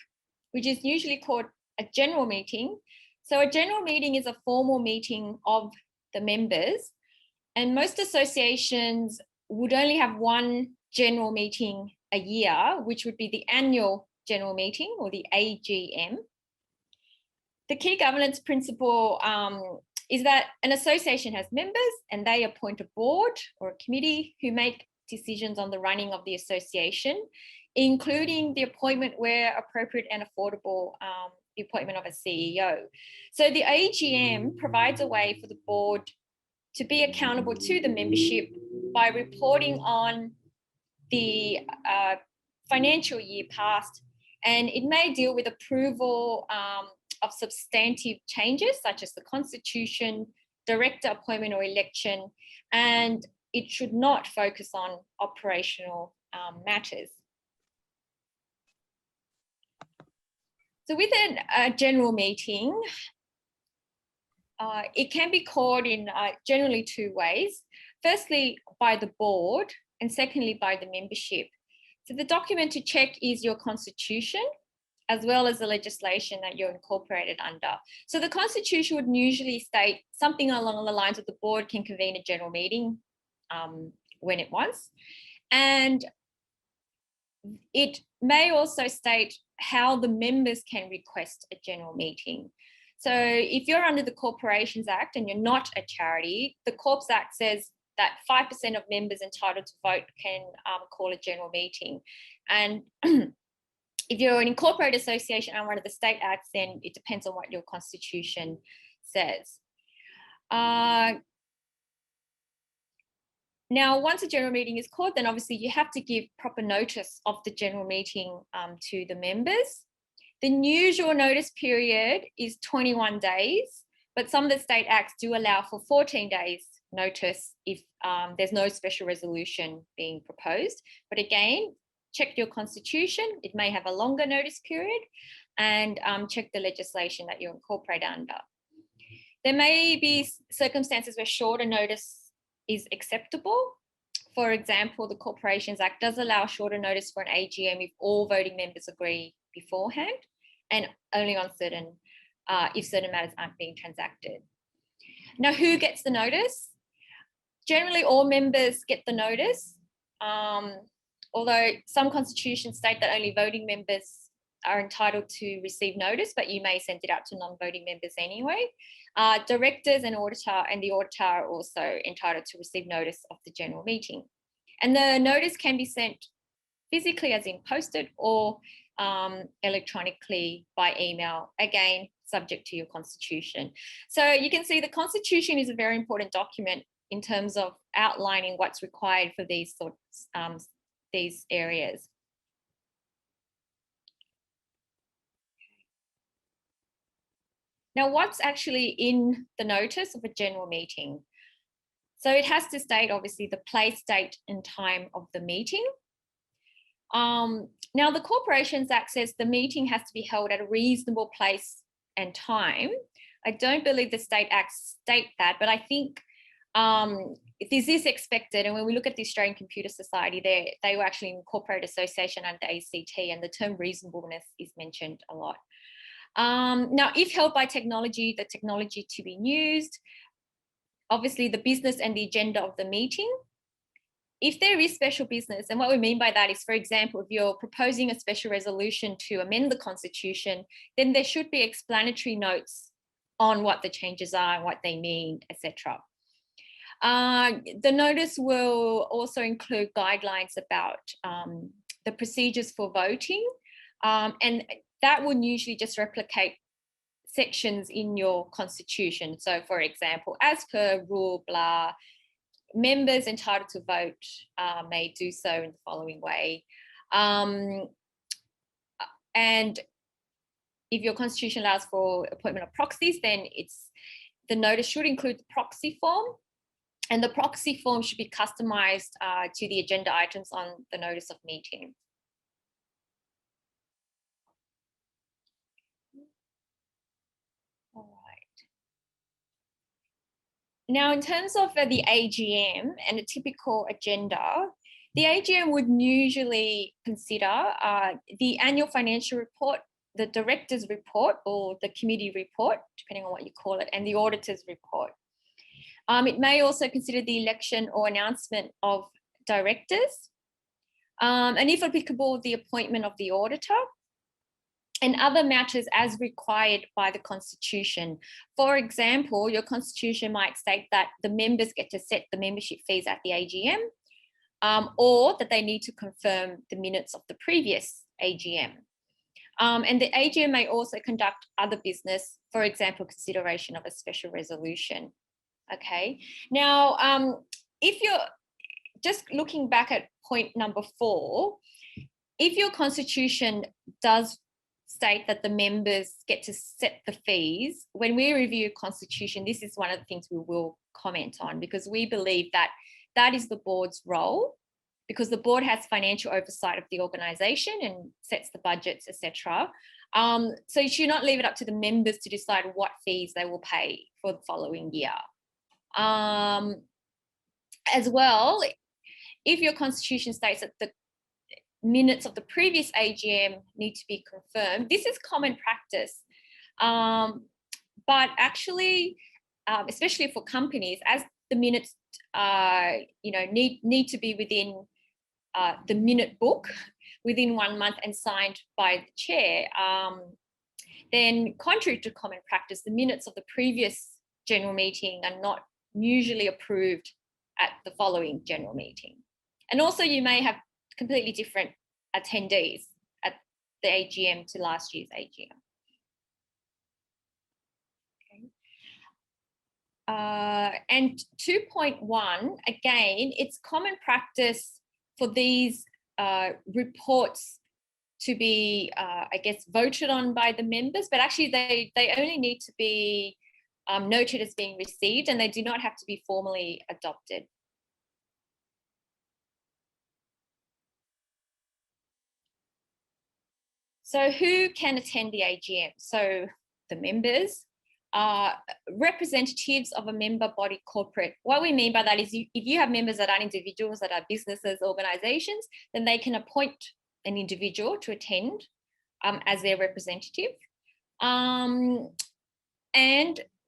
which is usually called a general meeting. So a general meeting is a formal meeting of the members, and most associations would only have one general meeting a year, which would be the annual general meeting, or the AGM. The key governance principle is that an association has members and they appoint a board or a committee who make decisions on the running of the association, including the appointment, where appropriate and affordable, the appointment of a CEO. So the AGM provides a way for the board to be accountable to the membership by reporting on the financial year past, and it may deal with approval of substantive changes such as the constitution, director appointment or election, and it should not focus on operational matters. So within a general meeting, it can be called in generally two ways. Firstly, by the board, and secondly, by the membership. So the document to check is your constitution, as well as the legislation that you're incorporated under. So the constitution would usually state something along the lines of the board can convene a general meeting when it wants. And it may also state how the members can request a general meeting. So if you're under the Corporations Act and you're not a charity, the Corps Act says that 5% of members entitled to vote can call a general meeting. And if you're an incorporated association and one of the state acts, then it depends on what your constitution says. Now, once a general meeting is called, then obviously you have to give proper notice of the general meeting to the members. The usual notice period is 21 days, but some of the state acts do allow for 14 days notice if there's no special resolution being proposed. But again, check your constitution. It may have a longer notice period, and check the legislation that you're incorporated under. There may be circumstances where shorter notice is acceptable. For example, the Corporations Act does allow shorter notice for an AGM if all voting members agree beforehand, and only on certain, if certain matters aren't being transacted. Now, who gets the notice? Generally, all members get the notice, although some constitutions state that only voting members are entitled to receive notice, but you may send it out to non-voting members anyway. Directors and the auditor are also entitled to receive notice of the general meeting. And the notice can be sent physically, as in posted, or electronically by email, again, subject to your constitution. So you can see the constitution is a very important document in terms of outlining what's required for these sorts, these areas. Now, what's actually in the notice of a general meeting? So it has to state, obviously, the place, date, and time of the meeting. Now, the Corporations Act says the meeting has to be held at a reasonable place and time. I don't believe the state acts state that, but I think this is expected. And when we look at the Australian Computer Society, they were actually an incorporated association under ACT, and the term reasonableness is mentioned a lot. Now, if held by technology, the technology to be used, obviously the business and the agenda of the meeting. If there is special business, and what we mean by that is, for example, if you're proposing a special resolution to amend the constitution, then there should be explanatory notes on what the changes are and what they mean, etc. The notice will also include guidelines about the procedures for voting, and that would usually just replicate sections in your constitution. So, for example, as per rule blah, members entitled to vote may do so in the following way. And if your constitution allows for appointment of proxies, then the notice should include the proxy form, and the proxy form should be customized to the agenda items on the notice of meeting. Now, in terms of the AGM and a typical agenda, the AGM would usually consider the annual financial report, the director's report or the committee report, depending on what you call it, and the auditor's report. It may also consider the election or announcement of directors, and if applicable, the appointment of the auditor, and other matters as required by the Constitution. For example, your Constitution might state that the members get to set the membership fees at the AGM, or that they need to confirm the minutes of the previous AGM. And the AGM may also conduct other business, for example, consideration of a special resolution. Okay, now, if you're just looking back at point number 4, if your Constitution does state that the members get to set the fees, when we review Constitution, this is one of the things we will comment on, because we believe that that is the board's role, because the board has financial oversight of the organisation and sets the budgets, etc. So you should not leave it up to the members to decide what fees they will pay for the following year. As well, if your constitution states that the minutes of the previous AGM need to be confirmed, this is common practice. But actually, especially for companies, as the minutes need to be within the minute book within 1 month and signed by the chair, then contrary to common practice, the minutes of the previous general meeting are not usually approved at the following general meeting. And also you may have completely different attendees at the AGM to last year's AGM. And 2.1, again, it's common practice for these reports to be, I guess, voted on by the members, but actually they only need to be noted as being received, and they do not have to be formally adopted. So who can attend the AGM? So the members, representatives of a member body corporate. What we mean by that is if you have members that are individuals, that are businesses, organizations, then they can appoint an individual to attend as their representative. And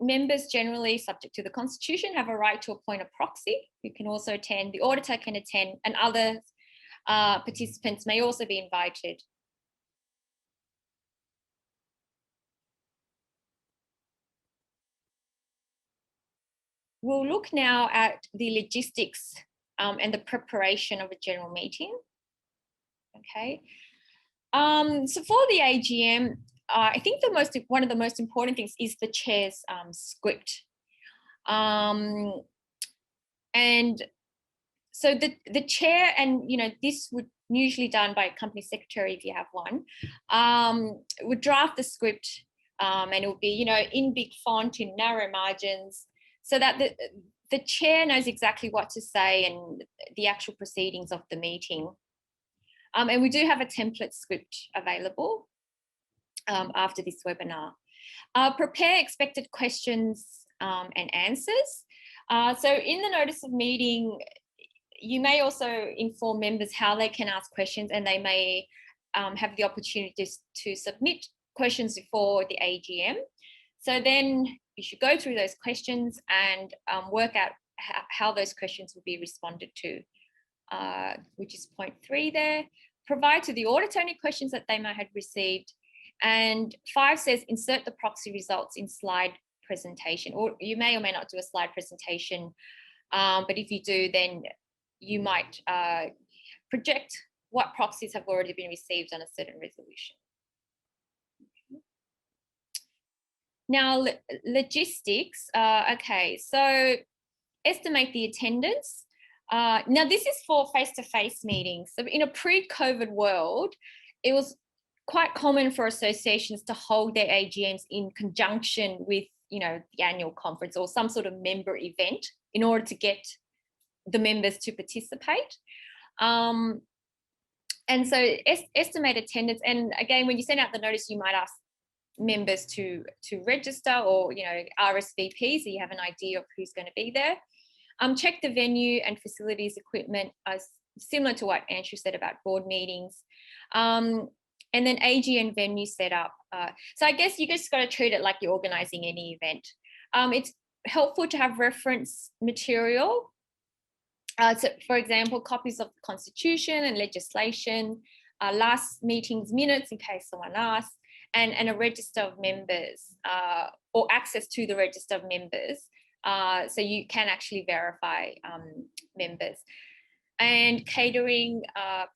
members generally, subject to the Constitution, have a right to appoint a proxy who can also attend. The auditor can attend, and other participants may also be invited. We'll look now at the logistics and the preparation of a general meeting. Okay. So for the AGM, I think one of the most important things is the chair's script. And so the chair, and this would usually done by a company secretary if you have one, would draft the script, and it would be in big font, in narrow margins, so that the chair knows exactly what to say and the actual proceedings of the meeting. And we do have a template script available after this webinar. Prepare expected questions and answers. So in the notice of meeting, you may also inform members how they can ask questions, and they may have the opportunity to submit questions before the AGM. So then you should go through those questions and work out how those questions will be responded to, which is point 3 there. Provide to the auditor any questions that they may have received. And 5 says insert the proxy results in slide presentation, or you may or may not do a slide presentation, but if you do, then you might project what proxies have already been received on a certain resolution. Now, logistics. Okay, so estimate the attendance. Now, this is for face-to-face meetings. So in a pre-COVID world, it was quite common for associations to hold their AGMs in conjunction with, the annual conference or some sort of member event in order to get the members to participate. And so estimate attendance. And again, when you send out the notice, you might ask members to register or, RSVP, so you have an idea of who's going to be there. Check the venue and facilities equipment, similar to what Andrew said about board meetings. And then AGM venue setup. So I guess you just got to treat it like you're organising any event. It's helpful to have reference material. So for example, copies of the Constitution and legislation, last meeting's minutes in case someone asks, and a register of members or access to the register of members. So you can actually verify members. And catering,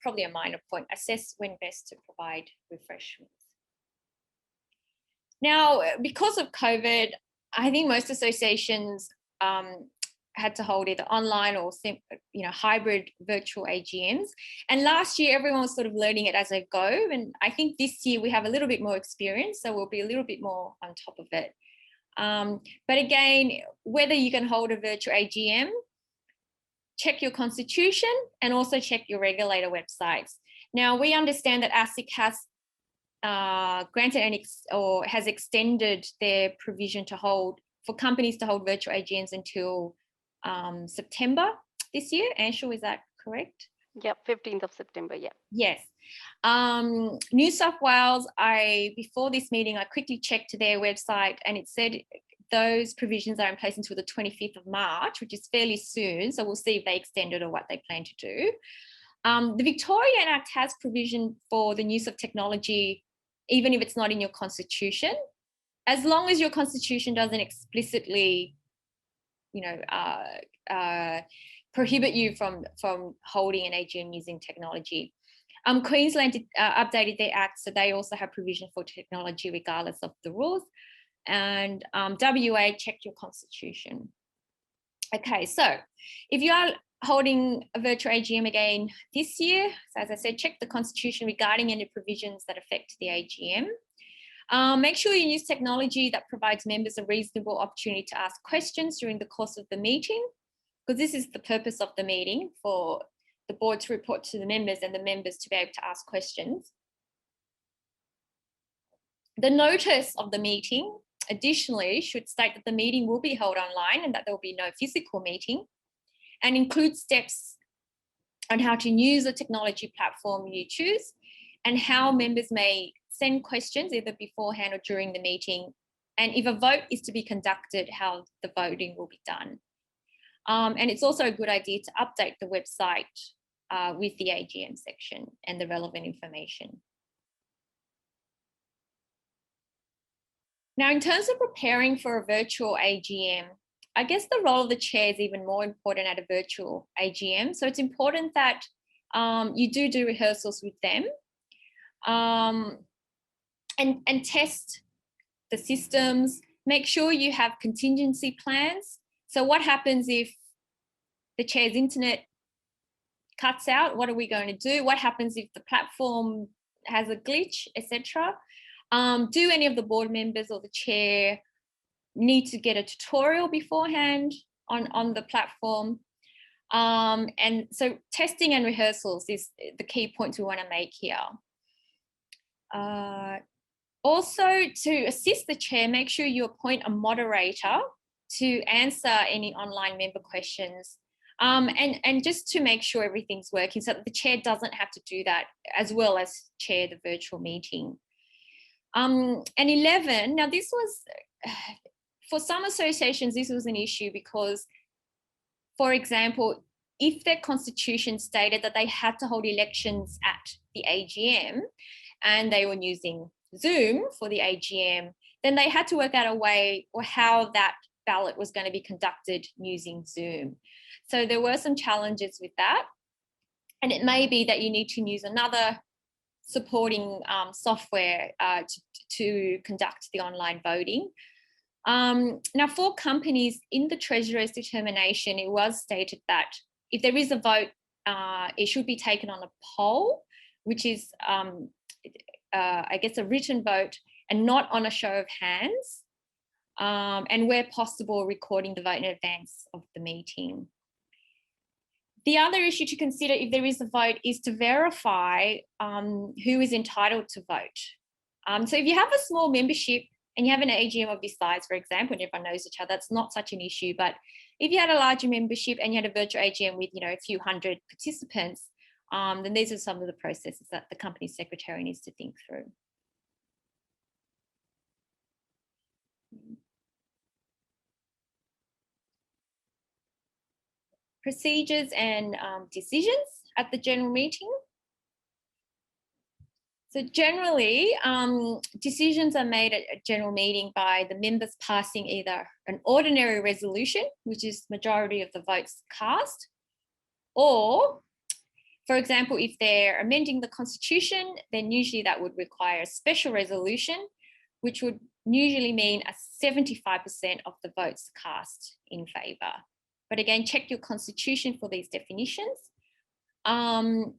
probably a minor point, assess when best to provide refreshments. Now, because of COVID, I think most associations had to hold either online or hybrid virtual AGMs. And last year, everyone was sort of learning it as they go. And I think this year we have a little bit more experience, so we'll be a little bit more on top of it. But again, whether you can hold a virtual AGM, check your constitution and also check your regulator websites. Now, we understand that ASIC has granted or has extended their provision to hold for companies to hold virtual AGMs until September this year. Anshul, is that correct? Yeah, 15th of September, yeah. Yes. New South Wales, before this meeting, I quickly checked their website and it said those provisions are in place until the 25th of March, which is fairly soon. So we'll see if they extend it or what they plan to do. The Victorian Act has provision for the use of technology, even if it's not in your constitution, as long as your constitution doesn't explicitly, prohibit you from holding an AGM using technology. Queensland updated their act, so they also have provision for technology regardless of the rules. And WA checked your constitution. Okay, so if you are holding a virtual AGM again this year, so as I said, check the constitution regarding any provisions that affect the AGM. Make sure you use technology that provides members a reasonable opportunity to ask questions during the course of the meeting, because this is the purpose of the meeting, for the board to report to the members and the members to be able to ask questions. The notice of the meeting, additionally, should state that the meeting will be held online and that there will be no physical meeting, and include steps on how to use the technology platform you choose and how members may send questions either beforehand or during the meeting, and if a vote is to be conducted, how the voting will be done. And it's also a good idea to update the website with the AGM section and the relevant information. Now, in terms of preparing for a virtual AGM, I guess the role of the chair is even more important at a virtual AGM. So it's important that you do rehearsals with them and test the systems. Make sure you have contingency plans. So what happens if the chair's internet cuts out? What are we going to do? What happens if the platform has a glitch, etc.? Do any of the board members or the chair need to get a tutorial beforehand on the platform? And so testing and rehearsals is the key points we want to make here. Also, to assist the chair, make sure you appoint a moderator to answer any online member questions, and just to make sure everything's working so that the chair doesn't have to do that as well as chair the virtual meeting. And 11, now this was, for some associations, this was an issue because, for example, if their constitution stated that they had to hold elections at the AGM and they were using Zoom for the AGM, then they had to work out a way or how that ballot was going to be conducted using Zoom. So there were some challenges with that. And it may be that you need to use another supporting software to conduct the online voting. Now, for companies, in the Treasurer's determination, it was stated that if there is a vote, it should be taken on a poll, which is, I guess, a written vote and not on a show of hands, and where possible, recording the vote in advance of the meeting. The other issue to consider if there is a vote is to verify who is entitled to vote. So if you have a small membership and you have an AGM of this size, for example, and everyone knows each other, that's not such an issue. But if you had a larger membership and you had a virtual AGM with, a few hundred participants, then these are some of the processes that the company secretary needs to think through. Procedures and decisions at the general meeting. So generally, decisions are made at a general meeting by the members passing either an ordinary resolution, which is majority of the votes cast, or, for example, if they're amending the constitution, then usually that would require a special resolution, which would usually mean a 75% of the votes cast in favour. But again, check your constitution for these definitions and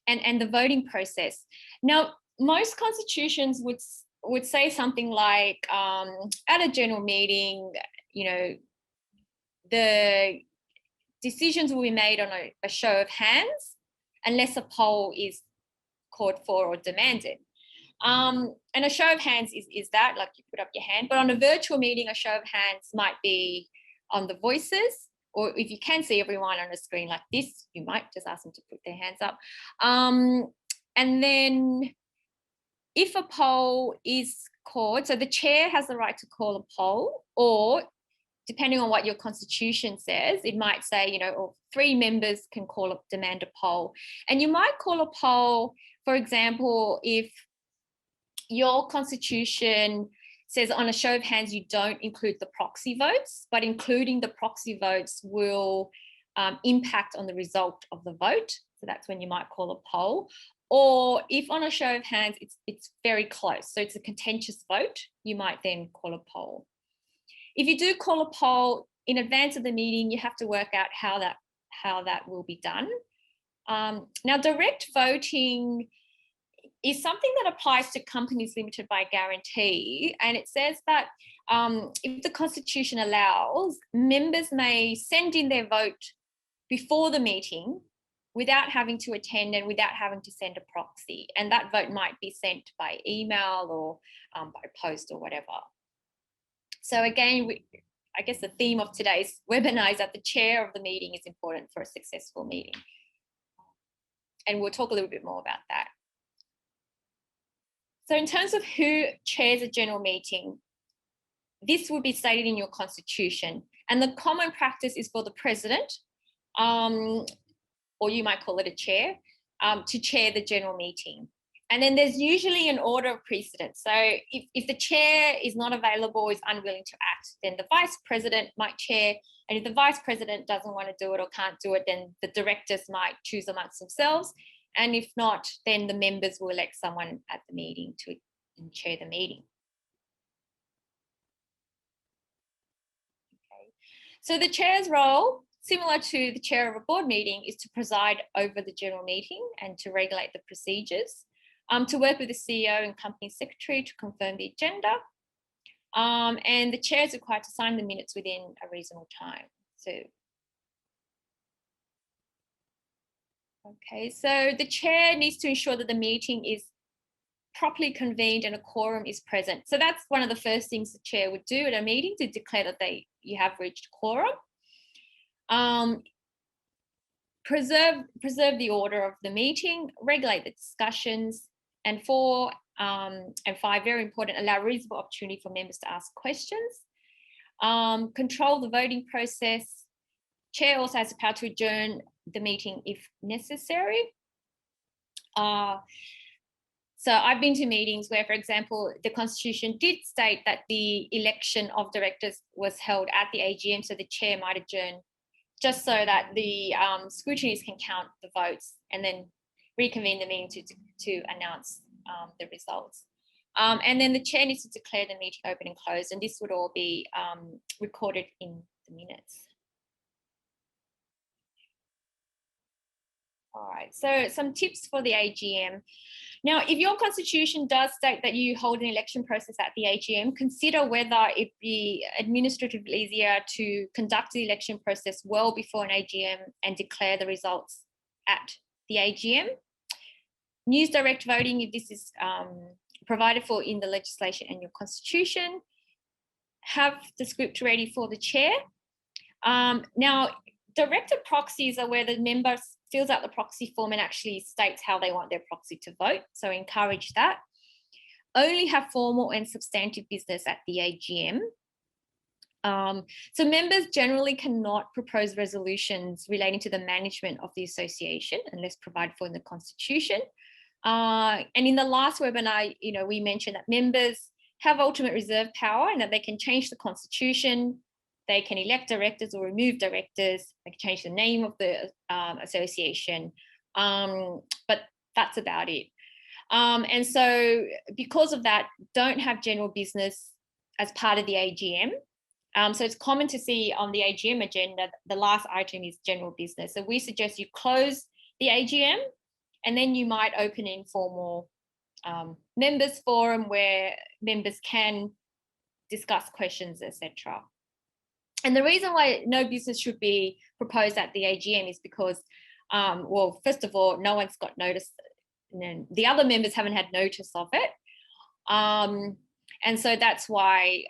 the voting process. Now, most constitutions would say something like, at a general meeting, the decisions will be made on a show of hands unless a poll is called for or demanded. And a show of hands is that, like you put up your hand, but on a virtual meeting, a show of hands might be on the voices, or if you can see everyone on a screen like this, you might just ask them to put their hands up. And then if a poll is called, so the chair has the right to call a poll, or depending on what your constitution says, it might say, you know, or 3 members can demand a poll. And you might call a poll, for example, if your constitution says on a show of hands, you don't include the proxy votes, but including the proxy votes will impact on the result of the vote. So that's when you might call a poll. Or if on a show of hands, it's very close, so it's a contentious vote, you might then call a poll. If you do call a poll in advance of the meeting, you have to work out how that will be done. Now, direct voting is something that applies to companies limited by guarantee. And it says that if the constitution allows, members may send in their vote before the meeting without having to attend and without having to send a proxy. And that vote might be sent by email or by post or whatever. So again, I guess the theme of today's webinar is that the chair of the meeting is important for a successful meeting. And we'll talk a little bit more about that. So in terms of who chairs a general meeting, this will be stated in your constitution. And the common practice is for the president, or you might call it a chair, to chair the general meeting. And then there's usually an order of precedence. So if the chair is not available, is unwilling to act, then the vice president might chair. And if the vice president doesn't want to do it or can't do it, then the directors might choose amongst themselves. And if not, then the members will elect someone at the meeting to chair the meeting. Okay. So the chair's role, similar to the chair of a board meeting, is to preside over the general meeting and to regulate the procedures, to work with the CEO and company secretary to confirm the agenda. And the chair is required to sign the minutes within a reasonable time. Okay, so the chair needs to ensure that the meeting is properly convened and a quorum is present. So that's one of the first things the chair would do at a meeting, to declare that you have reached quorum. Preserve the order of the meeting, regulate the discussions, and 4 and 5, very important, allow reasonable opportunity for members to ask questions. Control the voting process. Chair also has the power to adjourn the meeting if necessary. So I've been to meetings where, for example, the constitution did state that the election of directors was held at the AGM, so the chair might adjourn just so that the scrutineers can count the votes and then reconvene the meeting to announce the results. And then the chair needs to declare the meeting open and closed, and this would all be recorded in the minutes. All right, so some tips for the AGM. Now, if your constitution does state that you hold an election process at the AGM, consider whether it be administratively easier to conduct the election process well before an AGM and declare the results at the AGM. Use direct voting if this is provided for in the legislation and your constitution. Have the script ready for the chair. Now, directed proxies are where the member fills out the proxy form and actually states how they want their proxy to vote. So encourage that. Only have formal and substantive business at the AGM. So members generally cannot propose resolutions relating to the management of the association unless provided for in the constitution. And in the last webinar, we mentioned that members have ultimate reserve power and that they can change the constitution. They can elect directors or remove directors. They can change the name of the association, but that's about it. And so because of that, don't have general business as part of the AGM. So it's common to see on the AGM agenda, the last item is general business. So we suggest you close the AGM and then you might open an informal members forum where members can discuss questions, etc. And the reason why no business should be proposed at the AGM is because, well, first of all, no one's got notice, and then the other members haven't had notice of it. And so that's why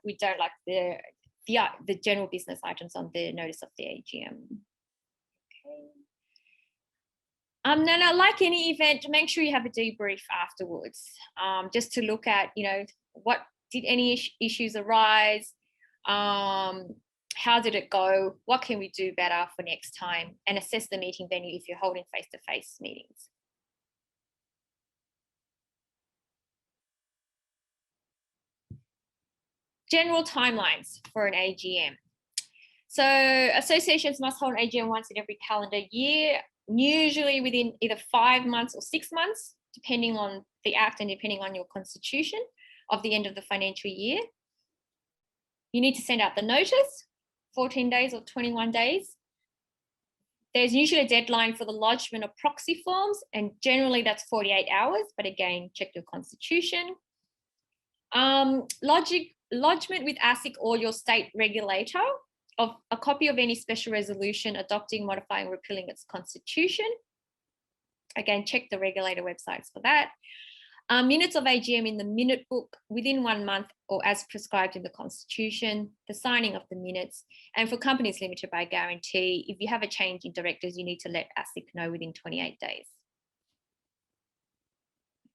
we don't like the general business items on the notice of the AGM. Okay. Now, like any event, make sure you have a debrief afterwards, just to look at, what did any issues arise? How did it go? What can we do better for next time? And assess the meeting venue if you're holding face-to-face meetings. General timelines for an AGM. So associations must hold an AGM once in every calendar year, usually within either 5 months or 6 months, depending on the act and depending on your constitution of the end of the financial year. You need to send out the notice, 14 days or 21 days. There's usually a deadline for the lodgement of proxy forms, and generally that's 48 hours, but again, check your constitution. Lodgement with ASIC or your state regulator of a copy of any special resolution adopting, modifying, repealing its constitution. Again, check the regulator websites for that. Minutes of AGM in the minute book within 1 month or as prescribed in the constitution, the signing of the minutes, and for companies limited by guarantee, if you have a change in directors, you need to let ASIC know within 28 days.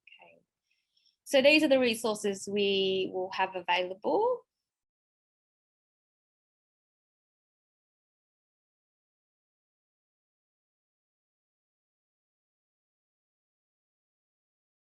Okay. So these are the resources we will have available.